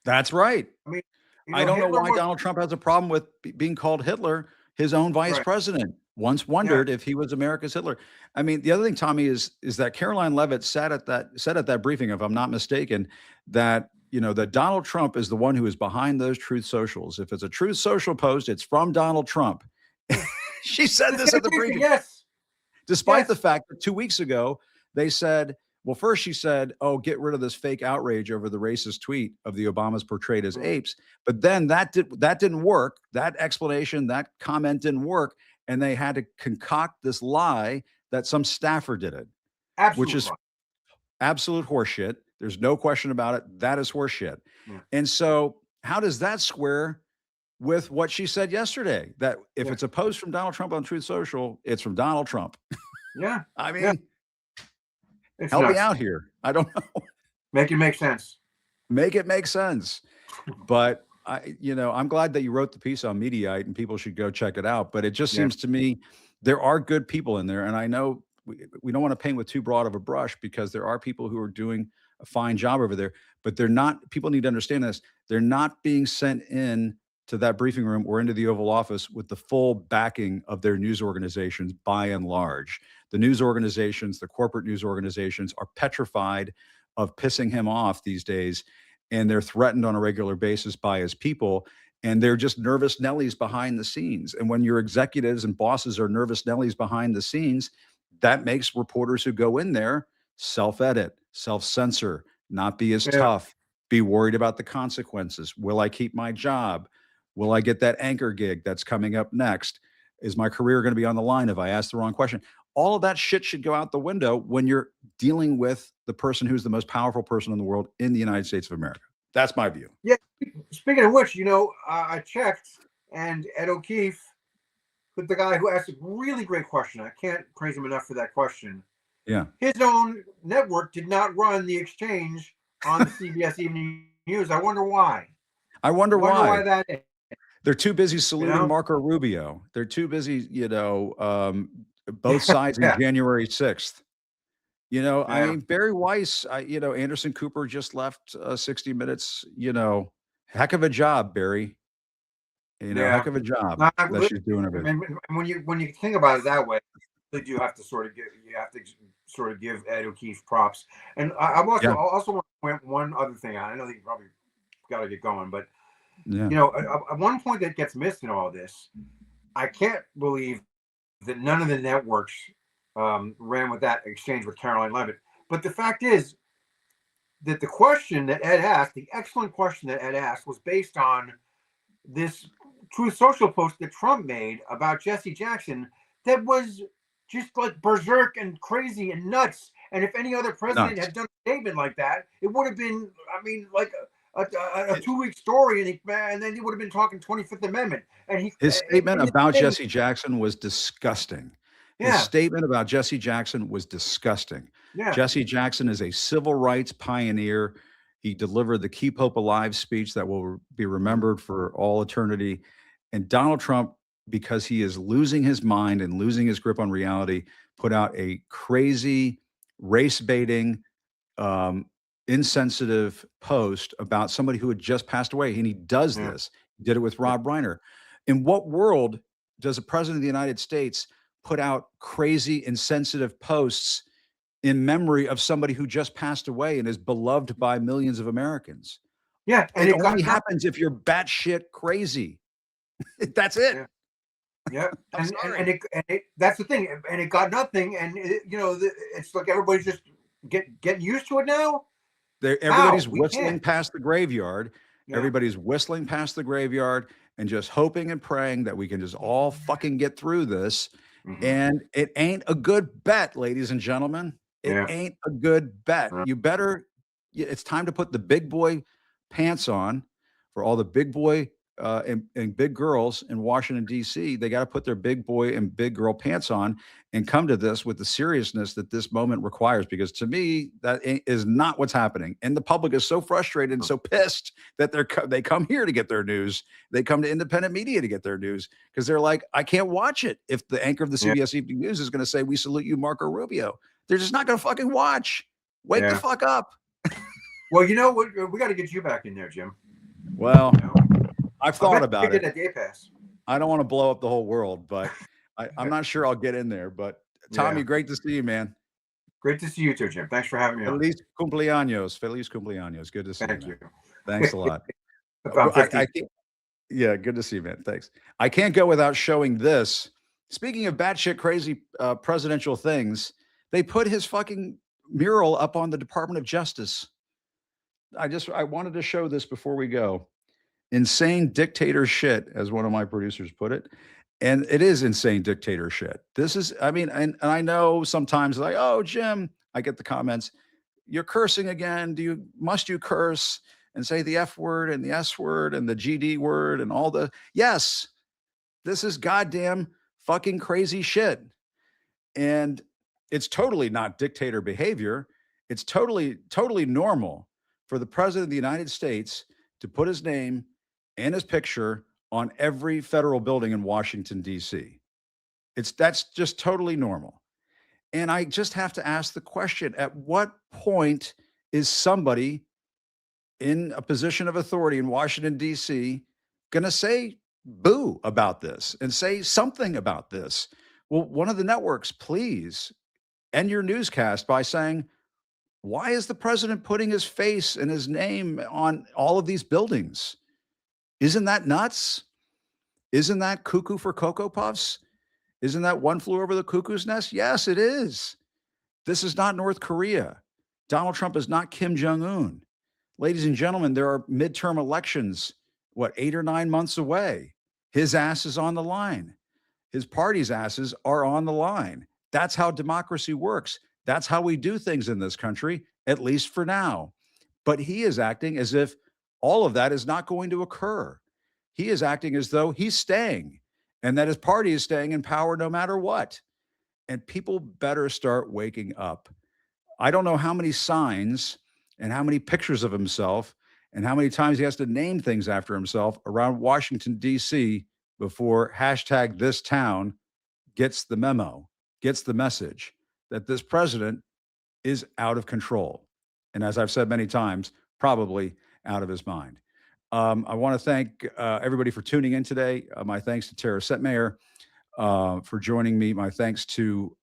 [SPEAKER 1] That's right.
[SPEAKER 15] I mean,
[SPEAKER 1] I don't know why Donald Trump has a problem with being called Hitler. His own vice president once wondered if he was America's Hitler. I mean, the other thing, Tommy, is that Caroline Leavitt said at that briefing, if I'm not mistaken, that that Donald Trump is the one who is behind those Truth Socials. If it's a Truth Social post, it's from Donald Trump. She said this at the briefing.
[SPEAKER 15] Yes.
[SPEAKER 1] Despite the fact that 2 weeks ago, they said, well, first she said, oh, get rid of this fake outrage over the racist tweet of the Obamas portrayed as apes. But then that didn't work. That explanation, that comment didn't work. And they had to concoct this lie that some staffer did it, which is absolute horseshit. There's no question about it. That is horseshit. And so how does that square with what she said yesterday, that if it's a post from Donald Trump on Truth Social, it's from Donald Trump?
[SPEAKER 15] Yeah.
[SPEAKER 1] I mean, help me out here. I don't know.
[SPEAKER 15] Make it make sense.
[SPEAKER 1] Make it make sense. But I'm glad that you wrote the piece on Mediaite, and people should go check it out. But it just seems to me there are good people in there. And I know we don't want to paint with too broad of a brush, because there are people who are doing a fine job over there, but they're not, people need to understand this. They're not being sent in to that briefing room or into the Oval Office with the full backing of their news organizations. By and large, the news organizations, the corporate news organizations, are petrified of pissing him off these days, and they're threatened on a regular basis by his people, and they're just nervous Nellies behind the scenes. And when your executives and bosses are nervous Nellies behind the scenes, that makes reporters who go in there self-edit, self-censor, not be as tough, be worried about the consequences. Will I keep my job? Will I get that anchor gig that's coming up next? Is my career going to be on the line if I ask the wrong question? All of that shit should go out the window when you're dealing with the person who's the most powerful person in the world in the United States of America. That's my view.
[SPEAKER 15] Yeah. Speaking of which, I checked, and Ed O'Keefe, the guy who asked a really great question, I can't praise him enough for that question.
[SPEAKER 1] Yeah.
[SPEAKER 15] His own network did not run the exchange on the CBS Evening News. I wonder why.
[SPEAKER 1] I wonder why
[SPEAKER 15] that is.
[SPEAKER 1] They're too busy saluting Marco Rubio. They're too busy, both sides in January 6th. I mean, Barry Weiss, Anderson Cooper just left 60 Minutes, heck of a job, Barry. Heck of a job that she's doing everything.
[SPEAKER 15] And when you think about it that way, you do have to sort of give Ed O'Keefe props. And I also want to point one other thing out. I know that you probably got to get going, but one point that gets missed in all this, I can't believe that none of the networks ran with that exchange with Caroline Leavitt. But the fact is that the question that Ed asked, the excellent question that Ed asked, was based on this Truth Social post that Trump made about Jesse Jackson that was just like berserk and crazy and nuts. And if any other president had done a statement like that, it would have been, like a 2-week story, and then he would have been talking 25th Amendment. And
[SPEAKER 1] his statement about Jesse Jackson was disgusting. His statement about Jesse Jackson was disgusting.
[SPEAKER 15] Yeah.
[SPEAKER 1] Jesse Jackson is a civil rights pioneer. He delivered the Keep Hope Alive speech that will be remembered for all eternity. And Donald Trump, because he is losing his mind and losing his grip on reality, put out a crazy, race-baiting, insensitive post about somebody who had just passed away. And he does this. He did it with Rob Reiner. In what world does the president of the United States put out crazy, insensitive posts in memory of somebody who just passed away and is beloved by millions of Americans?
[SPEAKER 15] Yeah, and
[SPEAKER 1] it only happens if you're batshit crazy. That's it.
[SPEAKER 15] Yeah. Yeah, and that's the thing, and it got nothing, and it's like everybody's just getting used to it now.
[SPEAKER 1] Everybody's whistling past the graveyard. Yeah. Everybody's whistling past the graveyard and just hoping and praying that we can just all fucking get through this. Mm-hmm. And it ain't a good bet, ladies and gentlemen. It ain't a good bet. You better. It's time to put the big boy pants on for all the big boy and big girls in Washington, D.C. They got to put their big boy and big girl pants on and come to this with the seriousness that this moment requires. Because to me, that is not what's happening. And the public is so frustrated and so pissed that they come here to get their news. They come to independent media to get their news because they're like, I can't watch it if the anchor of the CBS Evening News is going to say, "We salute you, Marco Rubio." They're just not going to fucking watch. Wake the fuck up.
[SPEAKER 15] Well, you know what? We got to get you back in there, Jim.
[SPEAKER 1] Well, I've thought about it.
[SPEAKER 15] That day pass.
[SPEAKER 1] I don't want to blow up the whole world, but I'm not sure I'll get in there. But Tommy, great to see you, man.
[SPEAKER 15] Great to see you too, Jim. Thanks for having me on.
[SPEAKER 1] Feliz cumpleaños. Feliz cumpleaños. Good to see you.
[SPEAKER 15] Thank you.
[SPEAKER 1] Thanks a lot. Yeah, good to see you, man. Thanks. I can't go without showing this. Speaking of batshit crazy presidential things, they put his fucking mural up on the Department of Justice. I wanted to show this before we go. Insane dictator shit, as one of my producers put it. And it is insane dictator shit. This is, I mean, and I know sometimes like, oh, Jim, I get the comments, you're cursing again. Must you curse and say the F word and the S word and the GD word and all the, yes, this is goddamn fucking crazy shit. And it's totally not dictator behavior. It's totally normal for the president of the United States to put his name and his picture on every federal building in Washington, D.C. That's just totally normal. And I just have to ask the question, at what point is somebody in a position of authority in Washington, D.C. going to say boo about this and say something about this? Well, one of the networks, please end your newscast by saying, why is the president putting his face and his name on all of these buildings? Isn't that nuts? Isn't that cuckoo for Cocoa Puffs? Isn't that one flew over the cuckoo's nest? Yes, it is. This is not North Korea. Donald Trump is not Kim Jong-un. Ladies and gentlemen, there are midterm elections, 8 or 9 months away. His ass is on the line. His party's asses are on the line. That's how democracy works. That's how we do things in this country, at least for now. But he is acting as if all of that is not going to occur. He is acting as though he's staying and that his party is staying in power no matter what. And people better start waking up. I don't know how many signs and how many pictures of himself and how many times he has to name things after himself around Washington, D.C. before #ThisTown gets the memo, gets the message that this president is out of control. And as I've said many times, probably out of his mind. I want to thank everybody for tuning in today. My thanks to Tara Setmayer for joining me. My thanks to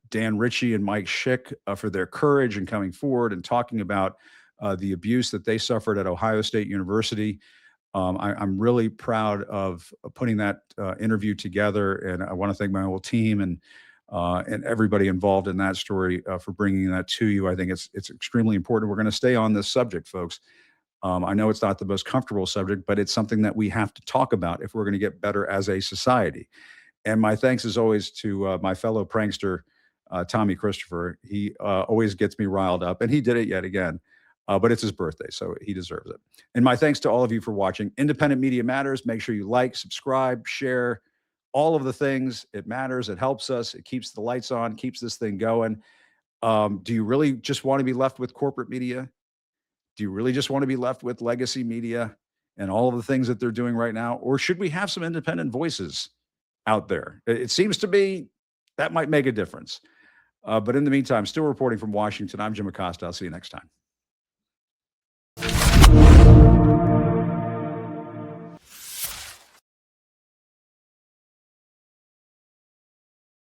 [SPEAKER 1] Dan Ritchie and Mike Schick for their courage in coming forward and talking about the abuse that they suffered at Ohio State University. I'm really proud of putting that interview together, and I want to thank my whole team and everybody involved in that story for bringing that to you. I think it's extremely important. We're going to stay on this subject, folks. I know it's not the most comfortable subject, but it's something that we have to talk about if we're going to get better as a society. And my thanks, as always, to my fellow prankster, Tommy Christopher. He always gets me riled up, and he did it yet again. But it's his birthday, so he deserves it. And my thanks to all of you for watching. Independent Media Matters. Make sure you like, subscribe, share, all of the things. It matters. It helps us. It keeps the lights on, keeps this thing going. Do you really just want to be left with corporate media? Do you really just want to be left with legacy media and all of the things that they're doing right now? Or should we have some independent voices out there? It seems to be that might make a difference. But in the meantime, still reporting from Washington, I'm Jim Acosta. I'll see you next time.